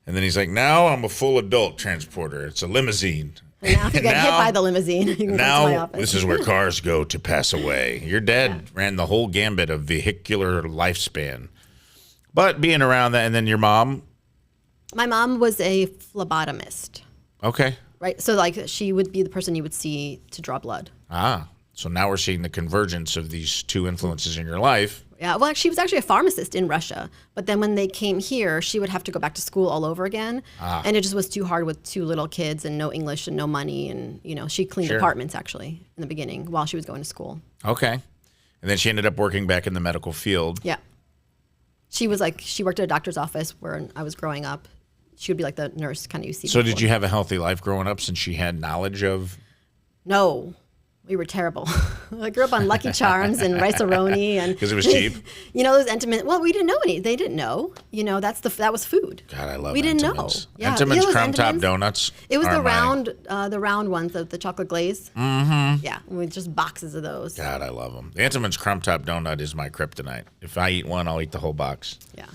Speaker 1: And then he's like, now I'm a full adult transporter. It's a limousine.
Speaker 3: And now if you get hit by the limousine, you can come to my
Speaker 1: Now
Speaker 3: office.
Speaker 1: this is where cars go to pass away. Your dad ran the whole gambit of vehicular lifespan. But being around that, and then your mom?
Speaker 3: My mom was a phlebotomist,
Speaker 1: Okay.
Speaker 3: right? So like she would be the person you would see to draw blood.
Speaker 1: So now we're seeing the convergence of these two influences in your life.
Speaker 3: Yeah, well, she was actually a pharmacist in Russia. But then when they came here, she would have to go back to school all over again. And it just was too hard with two little kids and no English and no money. And, you know, she cleaned
Speaker 1: Sure.
Speaker 3: apartments actually in the beginning while she was going to school.
Speaker 1: Okay. And then she ended up working back in the medical field.
Speaker 3: Yeah. She was like, she worked at a doctor's office where I was growing up. She would be like the nurse kind of you see.
Speaker 1: So did
Speaker 3: before.
Speaker 1: you have a healthy life growing up since she had knowledge of?
Speaker 3: No. We were terrible. I grew up on Lucky Charms and rice-a-roni and
Speaker 1: Because it was cheap?
Speaker 3: You know, those Entenmann's. Well, we didn't know any. They didn't know. You know, that was food.
Speaker 1: God, I love
Speaker 3: We didn't know.
Speaker 1: Entenmann's.
Speaker 3: Yeah.
Speaker 1: Entenmann's
Speaker 3: those
Speaker 1: crumb top
Speaker 3: Entenmann's?
Speaker 1: donuts.
Speaker 3: It was
Speaker 1: are
Speaker 3: the round ones, the chocolate glaze. Mm-hmm. Yeah, with just boxes of those.
Speaker 1: God, I love them. The Entenmann's crumb top donut is my kryptonite. If I eat one, I'll eat the whole box.
Speaker 3: Yeah,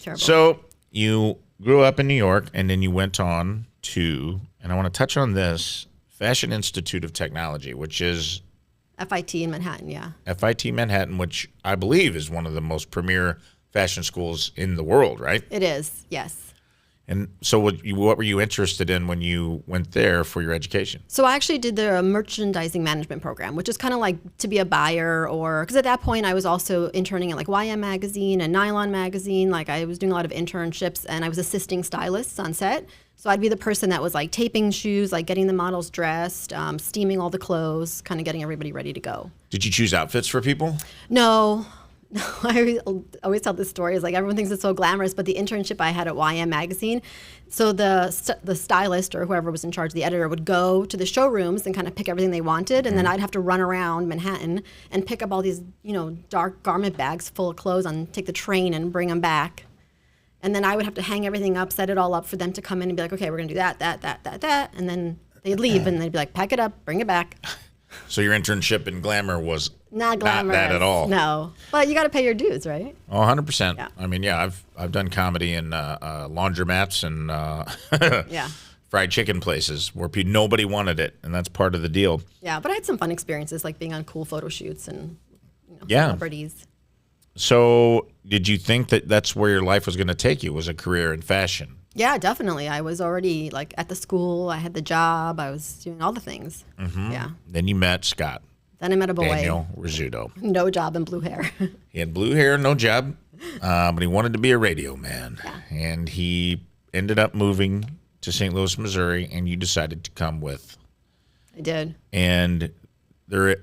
Speaker 3: terrible.
Speaker 1: So you grew up in New York, and then you went on to, and I want to touch on this, Fashion Institute of Technology, which is
Speaker 3: FIT in Manhattan, yeah.
Speaker 1: FIT Manhattan, which I believe is one of the most premier fashion schools in the world, right?
Speaker 3: It is, yes.
Speaker 1: And so what were you interested in when you went there for your education?
Speaker 3: So I actually did the merchandising management program, which is kind of like to be a buyer because at that point I was also interning at like YM Magazine and Nylon Magazine. Like I was doing a lot of internships and I was assisting stylists on set. So I'd be the person that was like taping shoes, like getting the models dressed, steaming all the clothes, kind of getting everybody ready to go.
Speaker 1: Did you choose outfits for people?
Speaker 3: No, I always tell this story. It's like everyone thinks it's so glamorous, but the internship I had at YM Magazine, so the stylist or whoever was in charge, the editor, would go to the showrooms and kind of pick everything they wanted, and then I'd have to run around Manhattan and pick up all these, you know, dark garment bags full of clothes and take the train and bring them back. And then I would have to hang everything up, set it all up for them to come in and be like, okay, we're going to do that. And then they'd leave and they'd be like, pack it up, bring it back.
Speaker 1: So your internship in glamour was
Speaker 3: Not glamorous.
Speaker 1: that at all.
Speaker 3: No. But you got to pay your dues, right?
Speaker 1: Oh, 100%.
Speaker 3: Yeah.
Speaker 1: I mean, yeah, I've done comedy in laundromats and
Speaker 3: Yeah.
Speaker 1: fried chicken places where nobody wanted it, and that's part of the deal.
Speaker 3: Yeah, but I had some fun experiences, like being on cool photo shoots and
Speaker 1: Yeah.
Speaker 3: celebrities.
Speaker 1: So did you think that that's where your life was going to take you, was a career in fashion?
Speaker 3: Yeah, definitely. I was already like at the school. I had the job. I was doing all the things. Mm-hmm. Yeah.
Speaker 1: Then you met Scott,
Speaker 3: Then I met a boy.
Speaker 1: Daniel Rizzuto.
Speaker 3: No job and blue hair.
Speaker 1: He had blue hair, no job, but he wanted to be a radio man. And he ended up moving to St. Louis, Missouri, and you decided to come with.
Speaker 3: I did.
Speaker 1: And there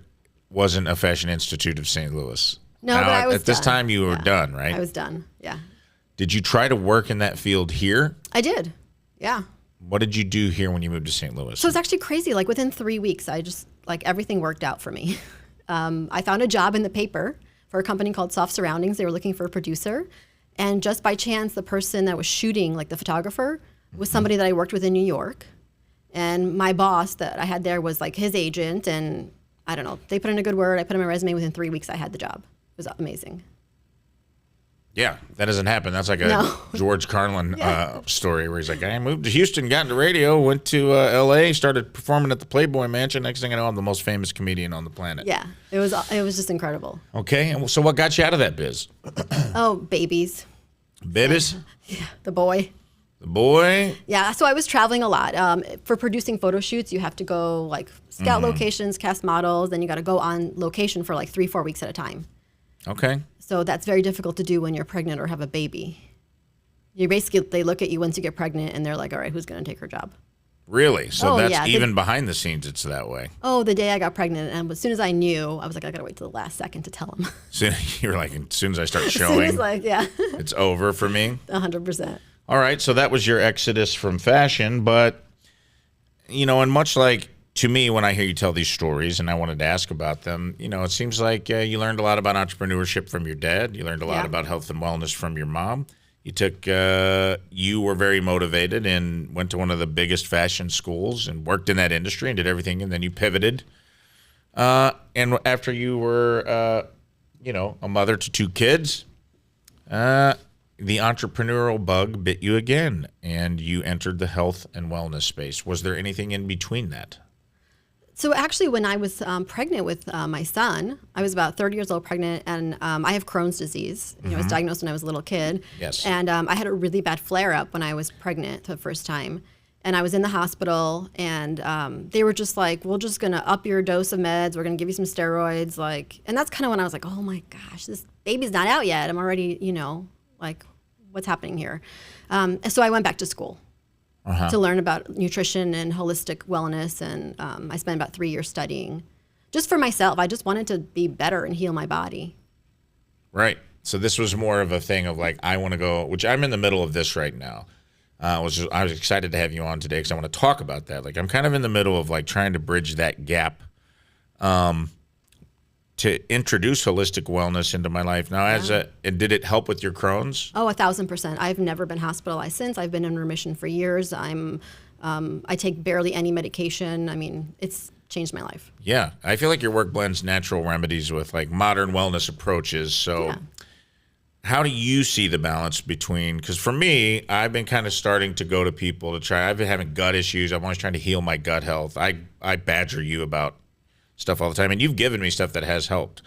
Speaker 1: wasn't a Fashion Institute of St. Louis.
Speaker 3: No,
Speaker 1: Now,
Speaker 3: but I was
Speaker 1: at this
Speaker 3: done.
Speaker 1: time, you were done, right?
Speaker 3: I was done. Yeah.
Speaker 1: Did you try to work in that field here?
Speaker 3: I did. Yeah.
Speaker 1: What did you do here when you moved to St. Louis?
Speaker 3: So it's actually crazy. Like within 3 weeks, I just like everything worked out for me. I found a job in the paper for a company called Soft Surroundings. They were looking for a producer. And just by chance, the person that was shooting, like the photographer, was somebody that I worked with in New York. And my boss that I had there was like his agent. And I don't know, they put in a good word. I put in my resume. Within 3 weeks, I had the job. It was amazing.
Speaker 1: Yeah, that doesn't happen. That's like a
Speaker 3: No.
Speaker 1: George Carlin story where he's like, I moved to Houston, got into radio, went to L.A., started performing at the Playboy Mansion. Next thing I know, I'm the most famous comedian on the planet.
Speaker 3: Yeah, it was just incredible.
Speaker 1: Okay, and so what got you out of that biz?
Speaker 3: Oh, babies.
Speaker 1: Babies?
Speaker 3: The boy.
Speaker 1: The boy?
Speaker 3: Yeah, so I was traveling a lot. For producing photo shoots, you have to go like scout locations, cast models, then you got to go on location for like 3-4 weeks at a time.
Speaker 1: Okay.
Speaker 3: So that's very difficult to do when you're pregnant or have a baby. They look at you once you get pregnant and they're like, all right, who's going to take her job?
Speaker 1: Really? So that's
Speaker 3: yeah.
Speaker 1: even behind the scenes, it's that way.
Speaker 3: Oh, the day I got pregnant, and as soon as I knew, I was like, I gotta wait till the last second to tell him.
Speaker 1: So you were like, as soon as I start
Speaker 3: As soon
Speaker 1: showing,
Speaker 3: as, like, yeah,
Speaker 1: it's over for me.
Speaker 3: 100%.
Speaker 1: All right, so that was your exodus from fashion, but and much like to me when I hear you tell these stories, and I wanted to ask about them, it seems like you learned a lot about entrepreneurship from your dad. You learned a lot about health and wellness from your mom. You were very motivated and went to one of the biggest fashion schools and worked in that industry and did everything, and then you pivoted. And after you were, a mother to 2 kids, the entrepreneurial bug bit you again, and you entered the health and wellness space. Was there anything in between that?
Speaker 3: So actually, when I was pregnant with my son, I was about 30 years old pregnant, and I have Crohn's disease. I was diagnosed when I was a little kid.
Speaker 1: Yes.
Speaker 3: And I had a really bad flare-up when I was pregnant for the first time. And I was in the hospital, and they were just like, we're just going to up your dose of meds. We're going to give you some steroids. And that's kind of when I was like, oh, my gosh, this baby's not out yet. I'm already, what's happening here? And so I went back to school. To learn about nutrition and holistic wellness. And I spent about 3 years studying just for myself. I just wanted to be better and heal my body.
Speaker 1: Right. So this was more of a thing of like, I want to go, which I'm in the middle of this right now. I was excited to have you on today because I want to talk about that. Like, I'm kind of in the middle of like trying to bridge that gap to introduce holistic wellness into my life. Now, and did it help with your Crohn's?
Speaker 3: Oh, 1,000%. I've never been hospitalized since. I've been in remission for years. I take barely any medication. I mean, it's changed my life.
Speaker 1: Yeah. I feel like your work blends natural remedies with like modern wellness approaches. So how do you see the balance between, because for me, I've been kind of starting to go to people to try, I've been having gut issues. I'm always trying to heal my gut health. I badger you about stuff all the time, and you've given me stuff that has helped.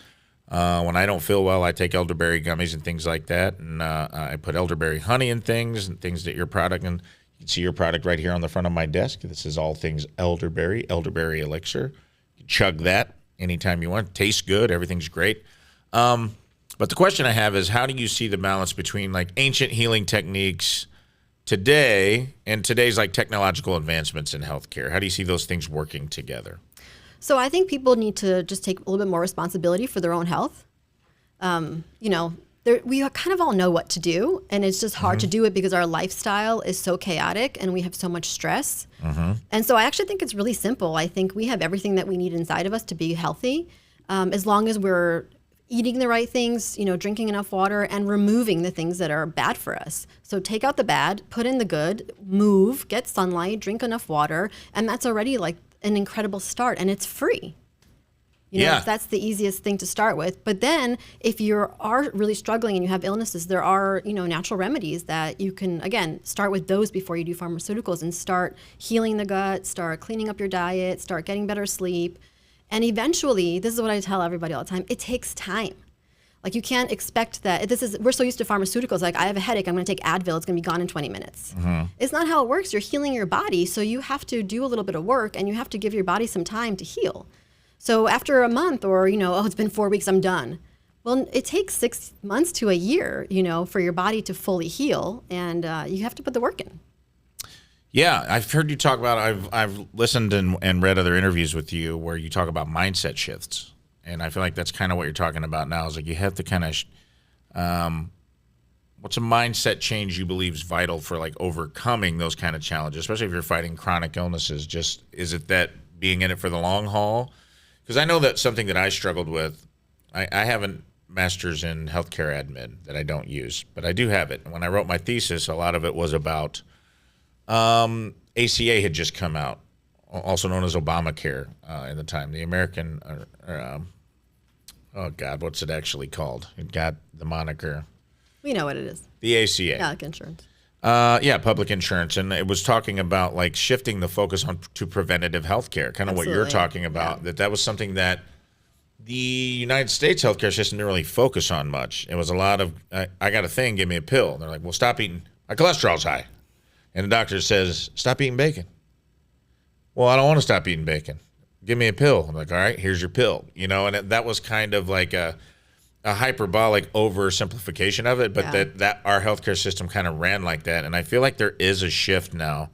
Speaker 1: When I don't feel well, I take elderberry gummies and things like that, and I put elderberry honey in things that your product, and you can see your product right here on the front of my desk. This is all things elderberry elixir. You can chug that anytime you want. Tastes good. Everything's great. But the question I have is, how do you see the balance between like ancient healing techniques today and today's like technological advancements in healthcare? How do you see those things working together?
Speaker 3: So I think people need to just take a little bit more responsibility for their own health. We kind of all know what to do, and it's just hard to do it because our lifestyle is so chaotic and we have so much stress. And so I actually think it's really simple. I think we have everything that we need inside of us to be healthy, as long as we're eating the right things, drinking enough water, and removing the things that are bad for us. So take out the bad, put in the good, move, get sunlight, drink enough water, and that's already like an incredible start, and it's free. That's the easiest thing to start with. But then if you are really struggling and you have illnesses, there are, natural remedies that you can, again, start with those before you do pharmaceuticals and start healing the gut, start cleaning up your diet, start getting better sleep. And eventually, this is what I tell everybody all the time, it takes time. Like, you can't expect that. We're so used to pharmaceuticals. Like, I have a headache, I'm going to take Advil, it's going to be gone in 20 minutes. It's not how it works. You're healing your body, so you have to do a little bit of work, and you have to give your body some time to heal. So after a month or, it's been 4 weeks, I'm done. Well, it takes 6 months to a year, for your body to fully heal, and you have to put the work in.
Speaker 1: Yeah, I've heard you talk about, I've listened and read other interviews with you where you talk about mindset shifts. And I feel like that's kind of what you're talking about now, is like you have to kind of, what's a mindset change you believe is vital for like overcoming those kind of challenges, especially if you're fighting chronic illnesses? Just, is it that being in it for the long haul? Because I know that's something that I struggled with. I have a master's in healthcare admin that I don't use, but I do have it. And when I wrote my thesis, a lot of it was about ACA had just come out, also known as Obamacare in the time. The American, what's it actually called? It got the moniker.
Speaker 3: We know what it is.
Speaker 1: The ACA.
Speaker 3: Yeah, like insurance.
Speaker 1: Public insurance. And it was talking about like shifting the focus to preventative health care, kind of what you're talking about, that was something that the United States healthcare system didn't really focus on much. It was a lot of, I got a thing, give me a pill. And they're like, well, stop eating. My cholesterol's high. And the doctor says, stop eating bacon. Well, I don't want to stop eating bacon. Give me a pill. I'm like, all right, here's your pill. And that was kind of like a hyperbolic oversimplification of it, but
Speaker 3: Yeah.
Speaker 1: that our healthcare system kind of ran like that. And I feel like there is a shift now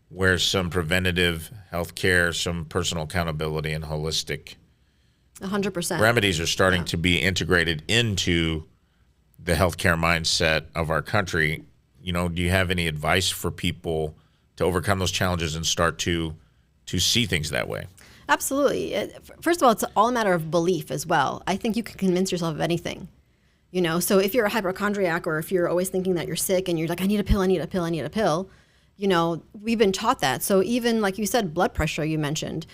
Speaker 1: where some preventative healthcare, some personal accountability, and holistic
Speaker 3: 100%.
Speaker 1: remedies are starting to be integrated into the healthcare mindset of our country. You know, do you have any advice for people to overcome those challenges and start to see things that way?
Speaker 3: Absolutely. First of all, it's all a matter of belief as well. I think you can convince yourself of anything. You know, so if you're a hypochondriac or if you're always thinking that you're sick and you're like, I need a pill, I need a pill, I need a pill, you know, we've been taught that. So even like you said, blood pressure, you mentioned,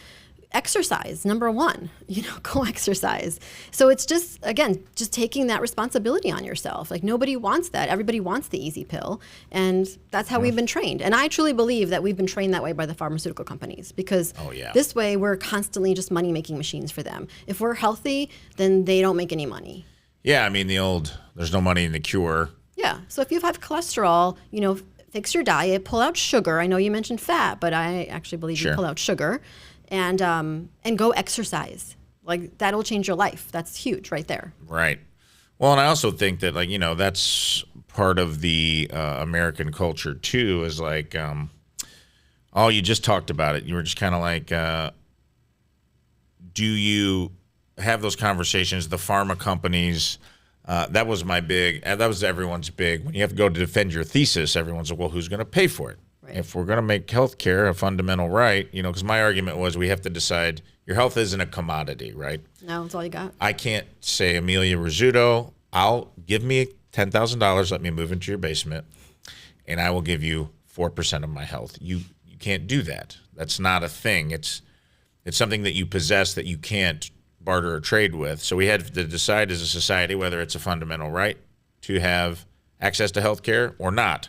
Speaker 3: exercise, number one, you know, go exercise. So it's just, again, just taking that responsibility on yourself. Like nobody wants that. Everybody wants the easy pill. And that's how we've been trained. And I truly believe that we've been trained that way by the pharmaceutical companies because this way we're constantly just money-making machines for them. If we're healthy, then they don't make any money.
Speaker 1: Yeah, I mean, there's no money in the cure.
Speaker 3: Yeah. So if you have cholesterol, you know, fix your diet, pull out sugar. I know you mentioned fat, but I actually believe you pull out sugar. And go exercise. Like that'll change your life. That's huge right there.
Speaker 1: Right. Well, and I also think that like, you know, that's part of the American culture too, is like, you just talked about it. You were just kind of like, do you have those conversations? The pharma companies, that was everyone's big. When you have to go to defend your thesis, everyone's like, well, who's going to pay for it? If we're going to make healthcare a fundamental right, you know, because my argument was we have to decide your health isn't a commodity, right?
Speaker 3: No, that's all you got.
Speaker 1: I can't say, Emilia Rizzuto, give me $10,000, let me move into your basement, and I will give you 4% of my health. You can't do that. That's not a thing. It's something that you possess that you can't barter or trade with. So we had to decide as a society whether it's a fundamental right to have access to healthcare or not.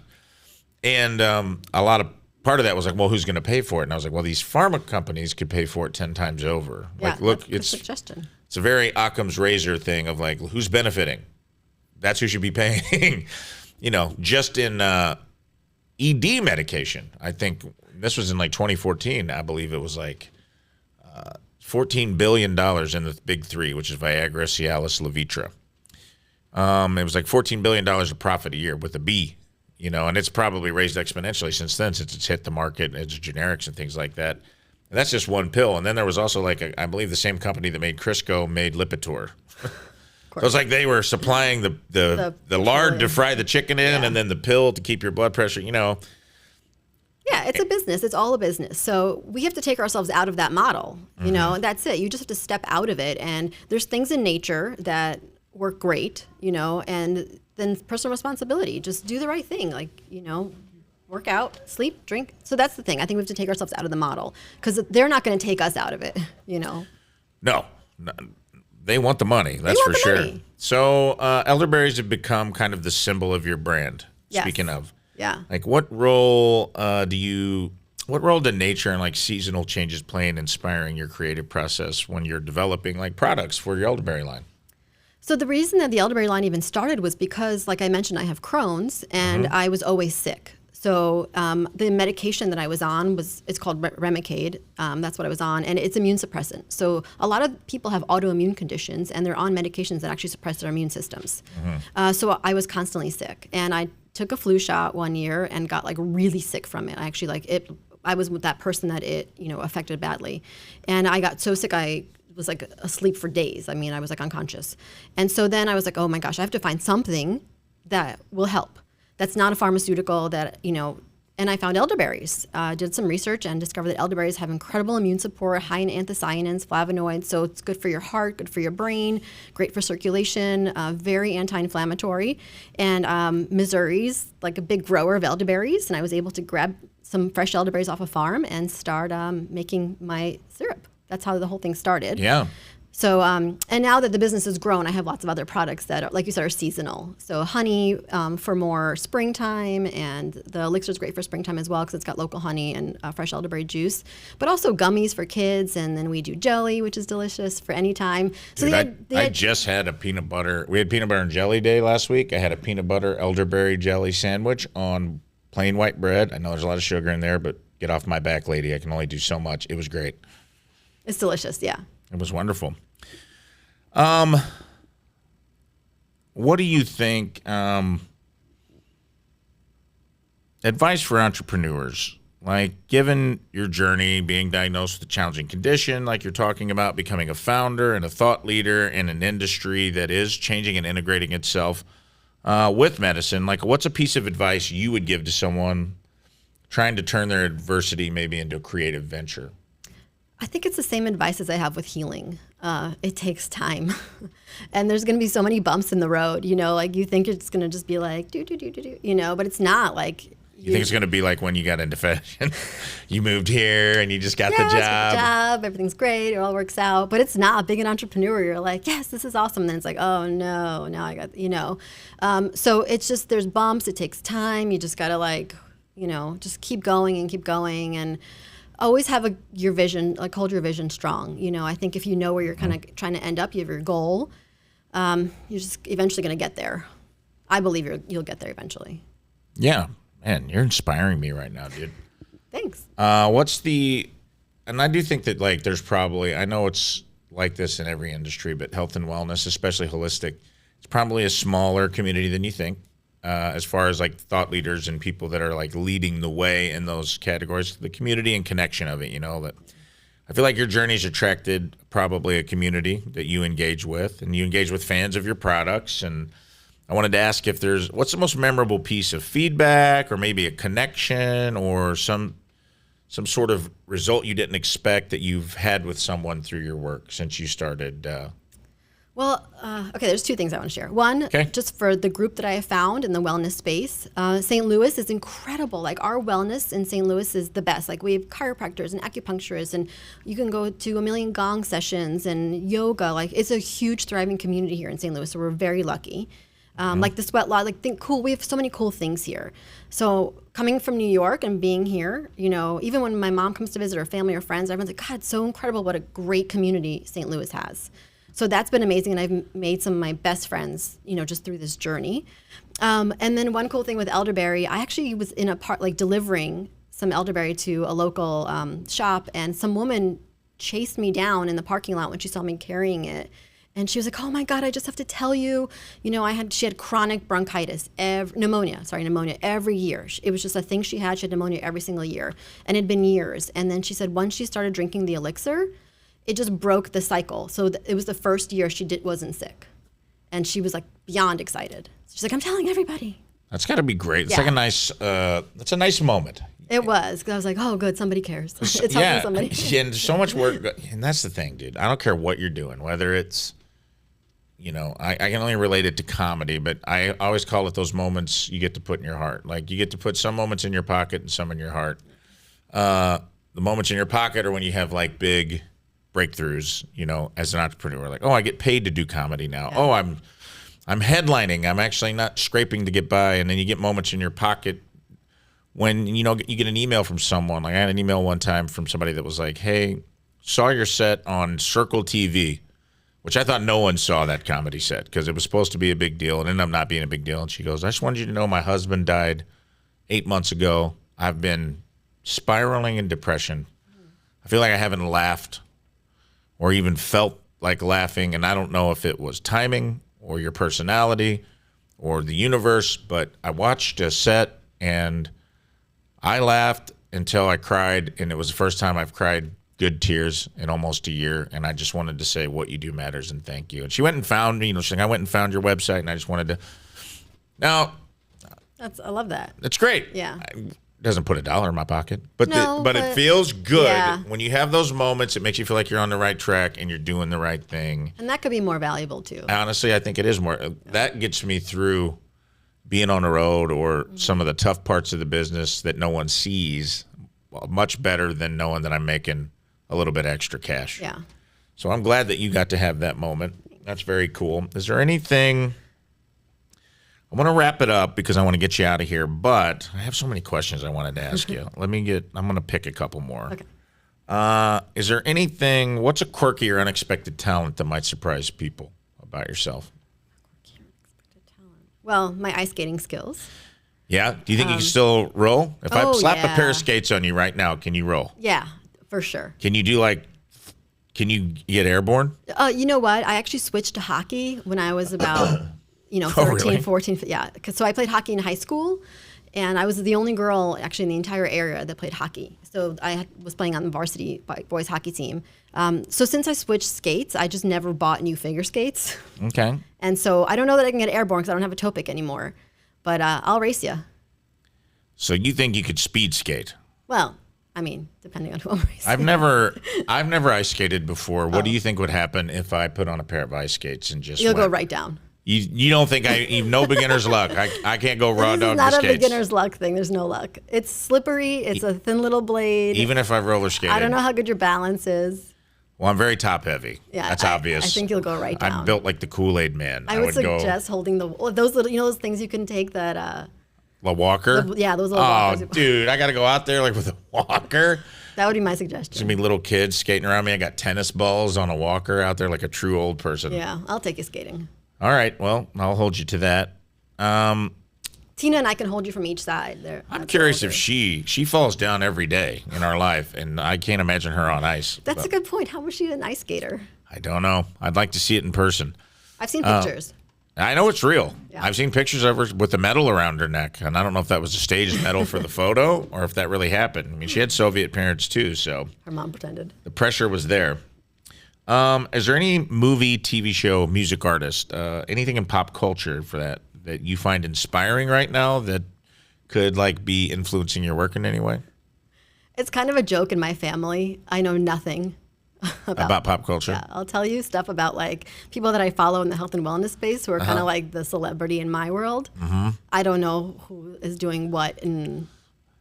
Speaker 1: And part of that was like, well, who's going to pay for it? And I was like, well, these pharma companies could pay for it 10 times over.
Speaker 3: Yeah,
Speaker 1: like, look,
Speaker 3: that's a good suggestion.
Speaker 1: It's a very Occam's razor thing of like, who's benefiting? That's who should be paying. You know, just in ED medication, I think this was in like 2014. I believe it was like $14 billion in the big three, which is Viagra, Cialis, Levitra. It was like $14 billion of profit a year with a B. You know, and it's probably raised exponentially since then, since it's hit the market, it's generics and things like that. And that's just one pill. And then there was also like, I believe the same company that made Crisco made Lipitor. So it's like they were supplying the lard to fry the chicken in and then the pill to keep your blood pressure, you know.
Speaker 3: Yeah, it's a business. It's all a business. So we have to take ourselves out of that model, you know, and that's it. You just have to step out of it. And there's things in nature that work great, you know, and then personal responsibility. Just do the right thing. Like, you know, work out, sleep, drink. So that's the thing. I think we have to take ourselves out of the model because they're not going to take us out of it, you know.
Speaker 1: No, they want the money. That's for sure. Money. So elderberries have become kind of the symbol of your brand. Yes. Speaking of.
Speaker 3: Yeah.
Speaker 1: Like what role do nature and like seasonal changes play in inspiring your creative process when you're developing like products for your elderberry line?
Speaker 3: So the reason that the elderberry line even started was because, like I mentioned, I have Crohn's and I was always sick. So the medication that I was on it's called Remicade. That's what I was on, and it's immune suppressant. So a lot of people have autoimmune conditions, and they're on medications that actually suppress their immune systems. So I was constantly sick, and I took a flu shot one year and got like really sick from it. I actually I was with that person that it affected badly, and I got so sick I was like asleep for days. I mean, I was like unconscious. And so then I was like, oh my gosh, I have to find something that will help. That's not a pharmaceutical that, and I found elderberries. Did some research and discovered that elderberries have incredible immune support, high in anthocyanins, flavonoids. So it's good for your heart, good for your brain, great for circulation, very anti-inflammatory. And Missouri's like a big grower of elderberries. And I was able to grab some fresh elderberries off a farm and start making my syrup. That's how the whole thing started.
Speaker 1: Yeah.
Speaker 3: So, and now that the business has grown, I have lots of other products that are, like you said, are seasonal. So honey for more springtime, and the elixir is great for springtime as well because it's got local honey and fresh elderberry juice. But also gummies for kids, and then we do jelly, which is delicious for any time. So
Speaker 1: dude, I just had a peanut butter. We had peanut butter and jelly day last week. I had a peanut butter elderberry jelly sandwich on plain white bread. I know there's a lot of sugar in there, but get off my back, lady. I can only do so much. It was great.
Speaker 3: It's delicious, yeah.
Speaker 1: It was wonderful. what do you think? Advice for entrepreneurs, like given your journey, being diagnosed with a challenging condition, like you're talking about, becoming a founder and a thought leader in an industry that is changing and integrating itself with medicine, like what's a piece of advice you would give to someone trying to turn their adversity maybe into a creative venture?
Speaker 3: I think it's the same advice as I have with healing. It takes time. And there's going to be so many bumps in the road, like you think it's going to just be like, but it's not like.
Speaker 1: You think it's going to be like when you got into fashion? You moved here and you just got the
Speaker 3: got
Speaker 1: job.
Speaker 3: the job, everything's great, it all works out. But it's not. Being an entrepreneur, you're like, yes, this is awesome. And then it's like, oh no, now I got, So it's just, there's bumps, it takes time. You just got to just keep going and always have your vision, like hold your vision strong. I think if you know where you're kind of trying to end up, you have your goal, you're just eventually going to get there. I believe you'll get there eventually.
Speaker 1: Yeah. Man, you're inspiring me right now, dude.
Speaker 3: Thanks.
Speaker 1: And I do think that like there's probably, I know it's like this in every industry, but health and wellness, especially holistic, it's probably a smaller community than you think, as far as like thought leaders and people that are like leading the way in those categories, the community and connection of it, that I feel like your journey's attracted probably a community that you engage with, and you engage with fans of your products. And I wanted to ask if what's the most memorable piece of feedback or maybe a connection or some sort of result you didn't expect that you've had with someone through your work since you started?
Speaker 3: Okay, there's two things I want to share. One, just for the group that I have found in the wellness space, St. Louis is incredible. Like our wellness in St. Louis is the best. Like we have chiropractors and acupuncturists, and you can go to a million gong sessions and yoga. Like it's a huge thriving community here in St. Louis, so we're very lucky. Like the sweat lodge, cool. We have so many cool things here. So coming from New York and being here, even when my mom comes to visit, or family or friends, everyone's like, God, it's so incredible what a great community St. Louis has. So that's been amazing, and I've made some of my best friends, just through this journey. And then one cool thing with Elderberry, I actually was in a part, delivering some elderberry to a local shop, and some woman chased me down in the parking lot when she saw me carrying it. And she was like, oh my God, I just have to tell you, she had chronic bronchitis, pneumonia every year. It was just a thing she had. She had pneumonia every single year, and it had been years. And then she said once she started drinking the elixir, it just broke the cycle. So it was the first year she wasn't sick. And she was like beyond excited. She's like, I'm telling everybody.
Speaker 1: That's got to be great. It's like it's a nice moment.
Speaker 3: It was, because I was like, oh, good, somebody cares. It's helping somebody.
Speaker 1: And so much work. And that's the thing, dude. I don't care what you're doing, whether it's, I can only relate it to comedy, but I always call it those moments you get to put in your heart. Like you get to put some moments in your pocket and some in your heart. The moments in your pocket are when you have like big breakthroughs, as an entrepreneur. Like, oh, I get paid to do comedy now. Yeah. Oh, I'm headlining. I'm actually not scraping to get by. And then you get moments in your pocket when, you get an email from someone. Like I had an email one time from somebody that was like, hey, saw your set on Circle TV. Which I thought no one saw that comedy set because it was supposed to be a big deal and ended up not being a big deal. And she goes, I just wanted you to know my husband died 8 months ago. I've been spiraling in depression. I feel like I haven't laughed or even felt like laughing. And I don't know if it was timing or your personality or the universe, but I watched a set and I laughed until I cried. And it was the first time I've cried good tears in almost a year, and I just wanted to say what you do matters and thank you. And she went and found me, she's like, I went and found your website, and I just wanted to. Now,
Speaker 3: I love that.
Speaker 1: It's great.
Speaker 3: Yeah.
Speaker 1: It doesn't put $1 in my pocket, but
Speaker 3: but
Speaker 1: it feels good
Speaker 3: yeah.
Speaker 1: when you have those moments. It makes you feel like you're on the right track and you're doing the right thing.
Speaker 3: And that could be more valuable too.
Speaker 1: Honestly, I think it is more. That gets me through being on the road or some of the tough parts of the business that no one sees much better than knowing that I'm making a little bit extra cash.
Speaker 3: Yeah.
Speaker 1: So I'm glad that you got to have that moment. That's very cool. Is there anything? I want to wrap it up because I want to get you out of here, but I have so many questions I wanted to ask you. I'm going to pick a couple more.
Speaker 3: Okay.
Speaker 1: Is there anything, what's a quirky or unexpected talent that might surprise people about yourself?
Speaker 3: Quirky or unexpected talent. Well, my ice skating skills.
Speaker 1: Yeah? Do you think you can still roll? If I slap a pair of
Speaker 3: yeah.
Speaker 1: skates on you right now, can you roll?
Speaker 3: Yeah, for sure.
Speaker 1: Can you can you get airborne?
Speaker 3: You know what? I actually switched to hockey when I was about 13,
Speaker 1: really?
Speaker 3: 14. Yeah. So I played hockey in high school, and I was the only girl actually in the entire area that played hockey. So I was playing on the varsity boys hockey team. So since I switched skates, I just never bought new figure skates.
Speaker 1: Okay.
Speaker 3: And so I don't know that I can get airborne because I don't have a toe pick anymore. But I'll race you.
Speaker 1: So you think you could speed skate?
Speaker 3: Well, I mean, depending on who I'm racing.
Speaker 1: I've never ice skated before. What do you think would happen if I put on a pair of ice skates and just
Speaker 3: You'll
Speaker 1: went?
Speaker 3: go right down.
Speaker 1: You don't think no beginner's luck? I can't go raw
Speaker 3: This
Speaker 1: dog
Speaker 3: is not
Speaker 1: the
Speaker 3: a
Speaker 1: skates.
Speaker 3: beginner's luck thing. There's no luck. It's slippery. It's a thin little blade.
Speaker 1: Even if I've roller skated.
Speaker 3: I don't know how good your balance is.
Speaker 1: Well, I'm very top heavy.
Speaker 3: Yeah,
Speaker 1: That's obvious.
Speaker 3: I think you'll go right down.
Speaker 1: I'm built like the Kool-Aid man.
Speaker 3: I would suggest holding those little, those things you can take that.
Speaker 1: The walker?
Speaker 3: Those little
Speaker 1: Oh,
Speaker 3: walkers.
Speaker 1: dude, I got to go out there like with a walker.
Speaker 3: That would be my
Speaker 1: There's
Speaker 3: suggestion.
Speaker 1: going to be little kids skating around me. I got tennis balls on a walker out there like a true old person.
Speaker 3: Yeah, I'll take you skating.
Speaker 1: All right. Well, I'll hold you to that.
Speaker 3: Tina and I can hold you from each side.
Speaker 1: I'm curious if she falls down every day in our life, and I can't imagine her on ice.
Speaker 3: That's a good point. How was she an ice skater?
Speaker 1: I don't know. I'd like to see it in person.
Speaker 3: I've seen pictures.
Speaker 1: I know it's real.
Speaker 3: Yeah.
Speaker 1: I've seen pictures of her with the medal around her neck, and I don't know if that was a staged medal for the photo or if that really happened. I mean, she had Soviet parents too, so
Speaker 3: Her mom pretended.
Speaker 1: the pressure was there. Is there any movie, TV show, music artist, anything in pop culture for that you find inspiring right now that could be influencing your work in any way?
Speaker 3: It's kind of a joke in my family. I know nothing
Speaker 1: About pop culture?
Speaker 3: Yeah, I'll tell you stuff about people that I follow in the health and wellness space who are kind of like the celebrity in my world. Mm-hmm. I don't know who is doing what in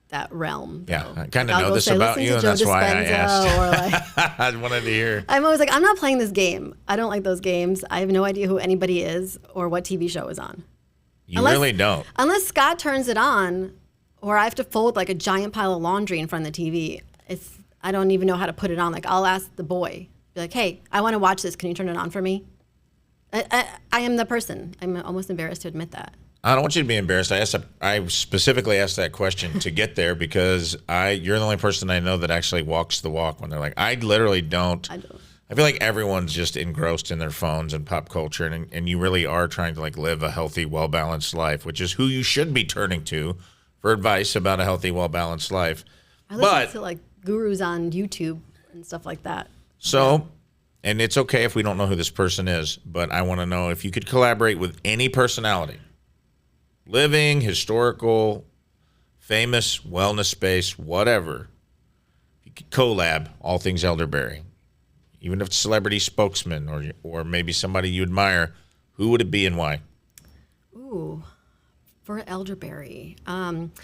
Speaker 3: that realm.
Speaker 1: Yeah,
Speaker 3: though.
Speaker 1: I kind of
Speaker 3: I'll
Speaker 1: know
Speaker 3: go
Speaker 1: this
Speaker 3: say,
Speaker 1: about
Speaker 3: "Listen
Speaker 1: you,
Speaker 3: to
Speaker 1: and
Speaker 3: Joe
Speaker 1: that's why I
Speaker 3: Dispenza,"
Speaker 1: asked.
Speaker 3: or
Speaker 1: I wanted to hear.
Speaker 3: I'm always like, I'm not playing this game. I don't like those games. I have no idea who anybody is or what TV show is on.
Speaker 1: You really don't.
Speaker 3: Unless Scott turns it on, or I have to fold a giant pile of laundry in front of the TV. I don't even know how to put it on. I'll ask the boy, be like, "Hey, I want to watch this. Can you turn it on for me?" I am the person. I'm almost embarrassed to admit that.
Speaker 1: I don't want you to be embarrassed. I specifically asked that question to get there because you're the only person I know that actually walks the walk when they're like, I literally don't.
Speaker 3: I don't.
Speaker 1: I feel like everyone's just engrossed in their phones and pop culture, and you really are trying to live a healthy, well-balanced life, which is who you should be turning to for advice about a healthy, well-balanced life.
Speaker 3: I listen to gurus on YouTube and stuff like that.
Speaker 1: So, and it's okay if we don't know who this person is, but I want to know if you could collaborate with any personality, living, historical, famous, wellness space, whatever. You could collab all things elderberry. Even if it's celebrity spokesman or maybe somebody you admire, who would it be and why?
Speaker 3: Ooh, for elderberry.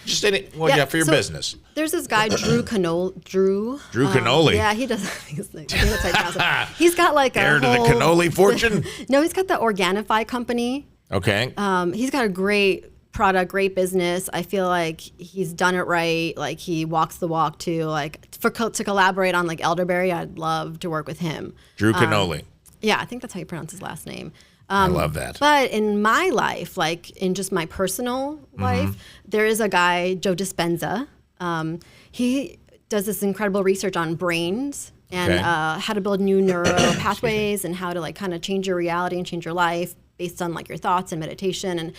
Speaker 1: Just any, for your business.
Speaker 3: There's this guy, Drew Cannoli. Drew
Speaker 1: Cannoli.
Speaker 3: Yeah, he does. I think that's how you pronounce it. He's got
Speaker 1: Heir to the cannoli fortune?
Speaker 3: No, he's got the Organifi company.
Speaker 1: Okay.
Speaker 3: He's got a great product, great business. I feel like he's done it right. He walks the walk too. To collaborate on elderberry, I'd love to work with him.
Speaker 1: Drew Cannoli.
Speaker 3: Yeah, I think that's how you pronounce his last name.
Speaker 1: I love that.
Speaker 3: But in my life, in just my personal life, there is a guy, Joe Dispenza. He does this incredible research on brains and how to build new neural pathways and how to kind of change your reality and change your life based on your thoughts and meditation.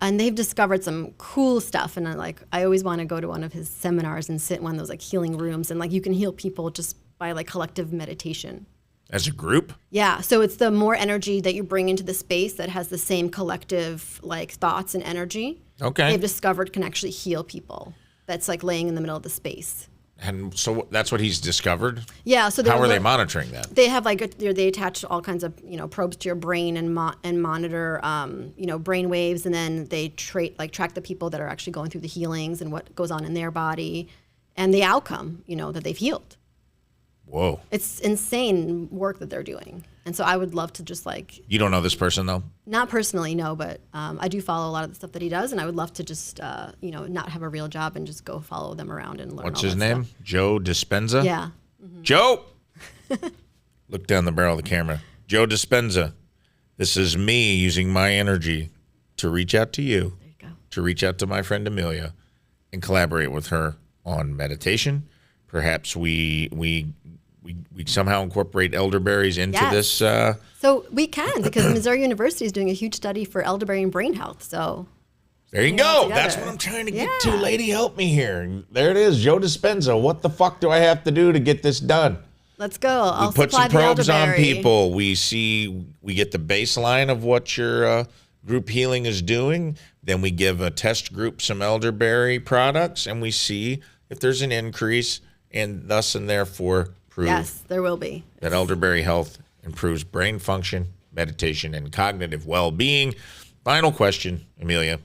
Speaker 3: And they've discovered some cool stuff. And I always want to go to one of his seminars and sit in one of those healing rooms. And you can heal people just by collective meditation.
Speaker 1: As a group?
Speaker 3: Yeah. So it's the more energy that you bring into the space that has the same collective thoughts and energy.
Speaker 1: Okay.
Speaker 3: They've discovered can actually heal people. That's laying in the middle of the space.
Speaker 1: And so that's what he's discovered?
Speaker 3: Yeah. So
Speaker 1: how are they monitoring that?
Speaker 3: They have they attach all kinds of probes to your brain and monitor brain waves, and then they track the people that are actually going through the healings and what goes on in their body, and the outcome that they've healed.
Speaker 1: Whoa.
Speaker 3: It's insane work that they're doing. And so I would love to just
Speaker 1: You don't know this person though?
Speaker 3: Not personally, no, but I do follow a lot of the stuff that he does, and I would love to just, not have a real job and just go follow them around and learn.
Speaker 1: What's
Speaker 3: all
Speaker 1: his
Speaker 3: that
Speaker 1: name?
Speaker 3: stuff.
Speaker 1: Joe Dispenza?
Speaker 3: Yeah.
Speaker 1: Joe! Look down the barrel of the camera. Joe Dispenza. This is me using my energy to reach out to you,
Speaker 3: There you go.
Speaker 1: to reach out to my friend Emilia and collaborate with her on meditation. Perhaps we we somehow incorporate elderberries into
Speaker 3: Yes.
Speaker 1: this?
Speaker 3: So we can, because Missouri University is doing a huge study for elderberry and brain health. So
Speaker 1: There you
Speaker 3: putting it all
Speaker 1: go.
Speaker 3: together.
Speaker 1: That's what I'm trying to get
Speaker 3: Yeah.
Speaker 1: to. Lady, help me here. There it is. Joe Dispenza. What the fuck do I have to do to get this done?
Speaker 3: let's go. I'll
Speaker 1: We put
Speaker 3: supply
Speaker 1: some probes
Speaker 3: the
Speaker 1: on
Speaker 3: elderberry.
Speaker 1: people. We get the baseline of what your group healing is doing. Then we give a test group some elderberry products, and we see if there's an increase, and thus and therefore prove
Speaker 3: Yes, there will be.
Speaker 1: that elderberry health improves brain function, meditation, and cognitive well-being. Final question, Emilia.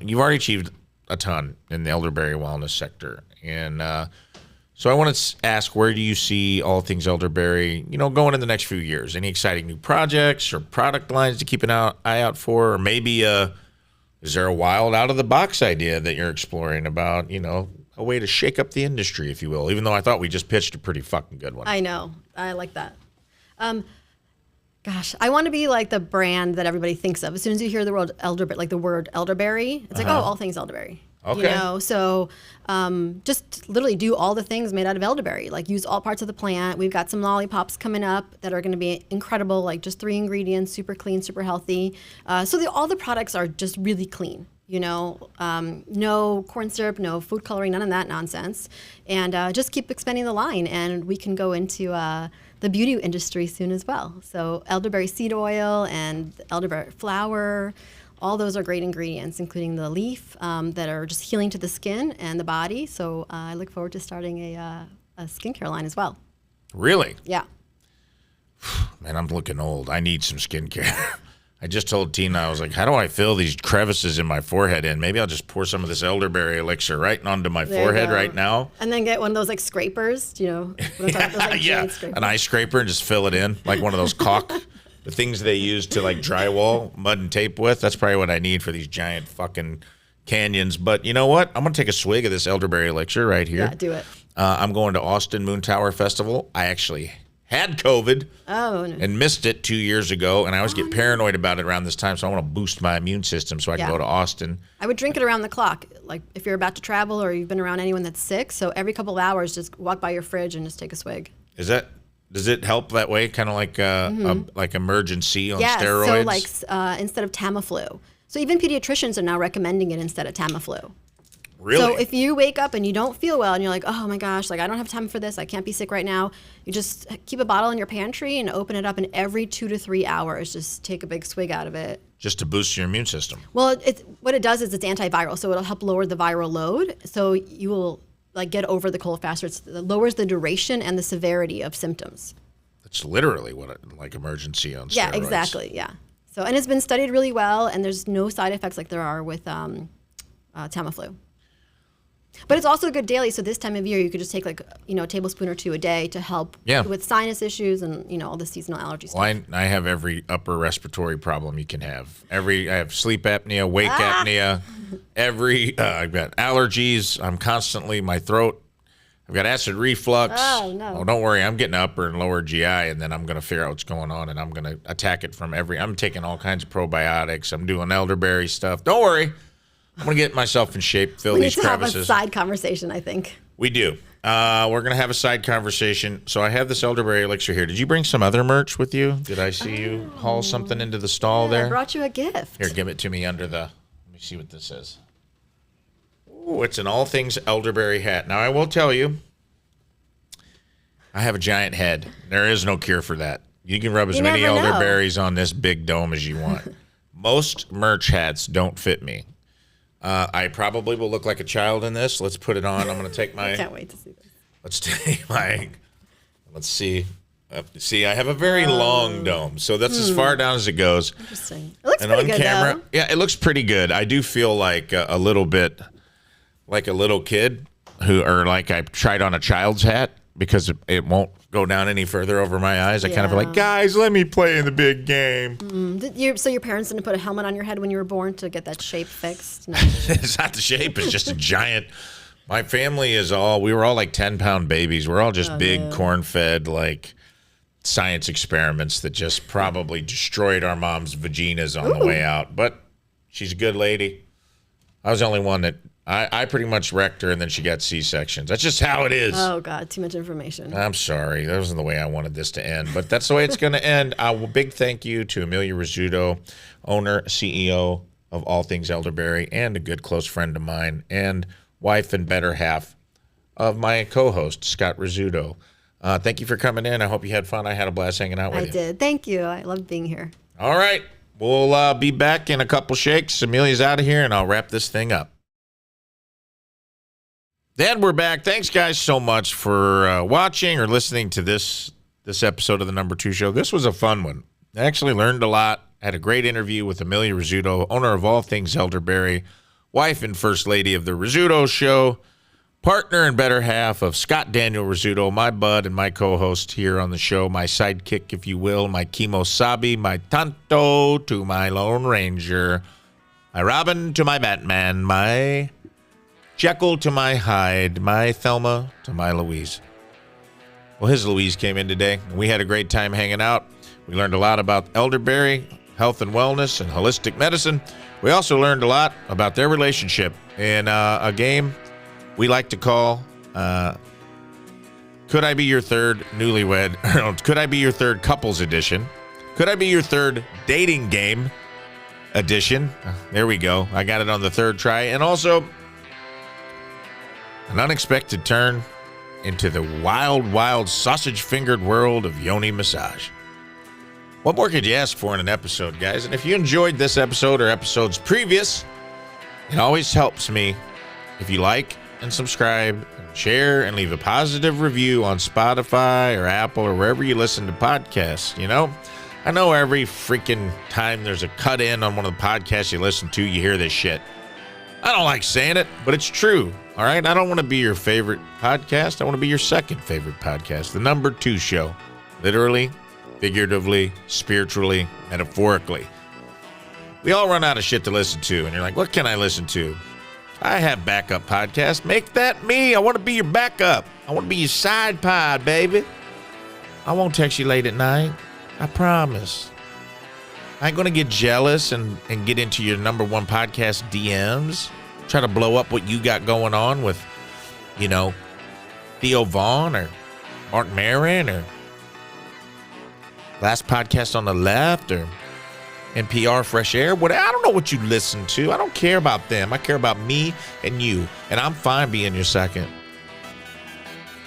Speaker 1: You've already achieved a ton in the elderberry wellness sector, and so I want to ask, where do you see all things elderberry, going in the next few years? Any exciting new projects or product lines to keep an eye out for? Or maybe is there a wild out-of-the-box idea that you're exploring about, a way to shake up the industry, if you will, even though I thought we just pitched a pretty fucking good one.
Speaker 3: I know. I like that. Gosh, I want to be like the brand that everybody thinks of. As soon as you hear the word elderberry, like the word elderberry, it's like, oh, all things elderberry.
Speaker 1: Okay.
Speaker 3: So just literally do all the things made out of elderberry, like use all parts of the plant. We've got some lollipops coming up that are going to be incredible, like just 3 ingredients, super clean, super healthy. So all the products are just really clean. No corn syrup, no food coloring, none of that nonsense. And just keep expanding the line, and we can go into the beauty industry soon as well. So elderberry seed oil and elderberry flower, all those are great ingredients, including the leaf that are just healing to the skin and the body. So I look forward to starting a skincare line as well.
Speaker 1: Really?
Speaker 3: Yeah.
Speaker 1: Man, I'm looking old. I need some skincare. I just told Tina, I was like, how do I fill these crevices in my forehead in? Maybe I'll just pour some of this elderberry elixir right onto my
Speaker 3: There you
Speaker 1: forehead
Speaker 3: go.
Speaker 1: right now.
Speaker 3: And then get one of those like scrapers, what I'm talking about? Those, like,
Speaker 1: Yeah,
Speaker 3: jade scrapers.
Speaker 1: an ice scraper and just fill it in, like one of those the things they use to like drywall, mud and tape with. That's probably what I need for these giant fucking canyons. But you know what? I'm going to take a swig of this elderberry elixir right here.
Speaker 3: Yeah, do it.
Speaker 1: I'm going to Austin Moon Tower Festival. I actually had COVID and missed it 2 years ago, and I always get paranoid about it around this time, so I want to boost my immune system so I can
Speaker 3: Yeah.
Speaker 1: go to Austin.
Speaker 3: I would drink it around the clock, like if you're about to travel or you've been around anyone that's sick. So every couple of hours, just walk by your fridge and just take a swig.
Speaker 1: Does it help that way, kind of like like emergency on steroids?
Speaker 3: So like instead of Tamiflu. So even pediatricians are now recommending it instead of Tamiflu.
Speaker 1: Really?
Speaker 3: So if you wake up and you don't feel well and you're like, oh my gosh, like I don't have time for this, I can't be sick right now, you just keep a bottle in your pantry and open it up, and every 2 to 3 hours, just take a big swig out of it.
Speaker 1: Just to boost your immune system.
Speaker 3: Well, what it does is it's antiviral, so it'll help lower the viral load, so you will like get over the cold faster. It lowers the duration and the severity of symptoms.
Speaker 1: That's literally like emergency on steroids.
Speaker 3: Yeah, exactly. Yeah. So, and it's been studied really well, and there's no side effects like there are with Tamiflu. But it's also good daily. So this time of year, you could just take like a tablespoon or 2 a day to help with sinus issues and all the seasonal allergy stuff.
Speaker 1: Well, I have every upper respiratory problem you can have. I have sleep apnea, wake apnea. I've got allergies. I'm constantly my throat. I've got acid reflux.
Speaker 3: Oh no!
Speaker 1: Oh, don't worry. I'm getting upper and lower GI, and then I'm gonna figure out what's going on, and I'm gonna attack it from I'm taking all kinds of probiotics. I'm doing elderberry stuff. Don't worry. I'm going to get myself in shape, fill these crevices.
Speaker 3: We need to have a side conversation, I think.
Speaker 1: We do. We're going to have a side conversation. So I have this elderberry elixir here. Did you bring some other merch with you? Did I see you haul something into the stall there?
Speaker 3: I brought you a gift.
Speaker 1: Here, give it to me under let me see what this is. Ooh, it's an all things elderberry hat. Now, I will tell you, I have a giant head. There is no cure for that. You can rub as many elderberries on this big dome as you want. Most merch hats don't fit me. I probably will look like a child in this. Let's put it on. I'm going to take my...
Speaker 3: I can't wait to see this.
Speaker 1: Let's take my... Let's see. See, I have a very long dome, so that's as far down as it goes.
Speaker 3: Interesting. It looks
Speaker 1: and
Speaker 3: pretty
Speaker 1: on
Speaker 3: good,
Speaker 1: camera,
Speaker 3: though.
Speaker 1: yeah, it looks pretty good. I do feel like a little bit like a little kid or like I tried on a child's hat because it won't go down any further over my eyes. I kind of feel like, guys, let me play in the big game.
Speaker 3: So your parents didn't put a helmet on your head when you were born to get that shape fixed? No.
Speaker 1: It's not the shape. It's just a giant. My family we were all like 10-pound babies. We're all just big corn-fed, like science experiments that just probably destroyed our mom's vaginas on the way out. But she's a good lady. I was the only one that I pretty much wrecked her, and then she got C-sections. That's just how it is.
Speaker 3: Oh, God, too much information.
Speaker 1: I'm sorry. That wasn't the way I wanted this to end, but that's the way it's going to end. Big thank you to Emilia Rizzuto, owner, CEO of All Things Elderberry, and a good close friend of mine, and wife and better half of my co-host, Scott Rizzuto. Thank you for coming in. I hope you had fun. I had a blast hanging out with you.
Speaker 3: I did. Thank you. I loved being here.
Speaker 1: All right. We'll be back in a couple shakes. Emilia's out of here, and I'll wrap this thing up. And we're back. Thanks, guys, so much for watching or listening to this episode of the Number 2 Show. This was a fun one. I actually learned a lot. Had a great interview with Emilia Rizzuto, owner of All Things Elderberry, wife and first lady of the Rizzuto Show, partner and better half of Scott Daniel Rizzuto, my bud and my co-host here on the show, my sidekick, if you will, my Kimosabi, my Tonto to my Lone Ranger, my Robin to my Batman, my Jekyll to my Hyde, my Thelma to my Louise. Well, his Louise came in today. We had a great time hanging out. We learned a lot about elderberry, health and wellness, and holistic medicine. We also learned a lot about their relationship in a game we like to call Could I Be Your Third Newlywed? Could I Be Your Third Couples Edition? Could I Be Your Third Dating Game Edition? There we go. I got it on the third try. And also an unexpected turn into the wild, wild sausage-fingered world of Yoni Massage. What more could you ask for in an episode, guys? And if you enjoyed this episode or episodes previous, it always helps me if you like and subscribe and share and leave a positive review on Spotify or Apple or wherever you listen to podcasts, you know? I know every freaking time there's a cut in on one of the podcasts you listen to, you hear this shit. I don't like saying it, but it's true, all right? I don't want to be your favorite podcast. I want to be your second favorite podcast, the Number 2 Show. Literally, figuratively, spiritually, metaphorically. We all run out of shit to listen to, and you're like, what can I listen to? I have backup podcasts. Make that me. I want to be your backup. I want to be your side pod, baby. I won't text you late at night. I promise. I ain't going to get jealous and get into your number one podcast DMs. Try to blow up what you got going on with, you know, Theo Vaughn or Martin Maron or Last Podcast on the Left or NPR Fresh Air. I don't know what you listen to. I don't care about them. I care about me and you. And I'm fine being your second.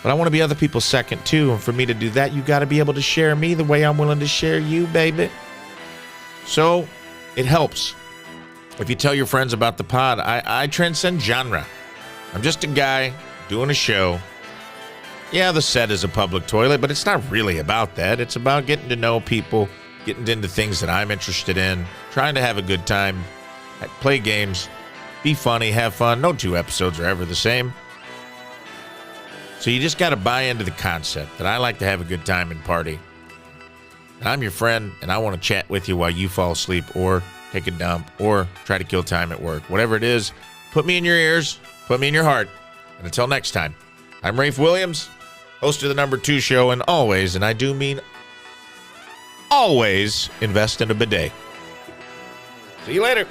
Speaker 1: But I want to be other people's second too. And for me to do that, you got to be able to share me the way I'm willing to share you, baby. So it helps if you tell your friends about the pod. I transcend genre. I'm just a guy doing a show. Yeah, the set is a public toilet, but it's not really about that. It's about getting to know people, getting into things that I'm interested in, trying to have a good time, play games, be funny, have fun. No two episodes are ever the same. So you just got to buy into the concept that I like to have a good time and party. And I'm your friend, and I want to chat with you while you fall asleep or take a dump or try to kill time at work. Whatever it is, put me in your ears, put me in your heart. And until next time, I'm Rafe Williams, host of the Number 2 Show, and always, and I do mean always, invest in a bidet. See you later.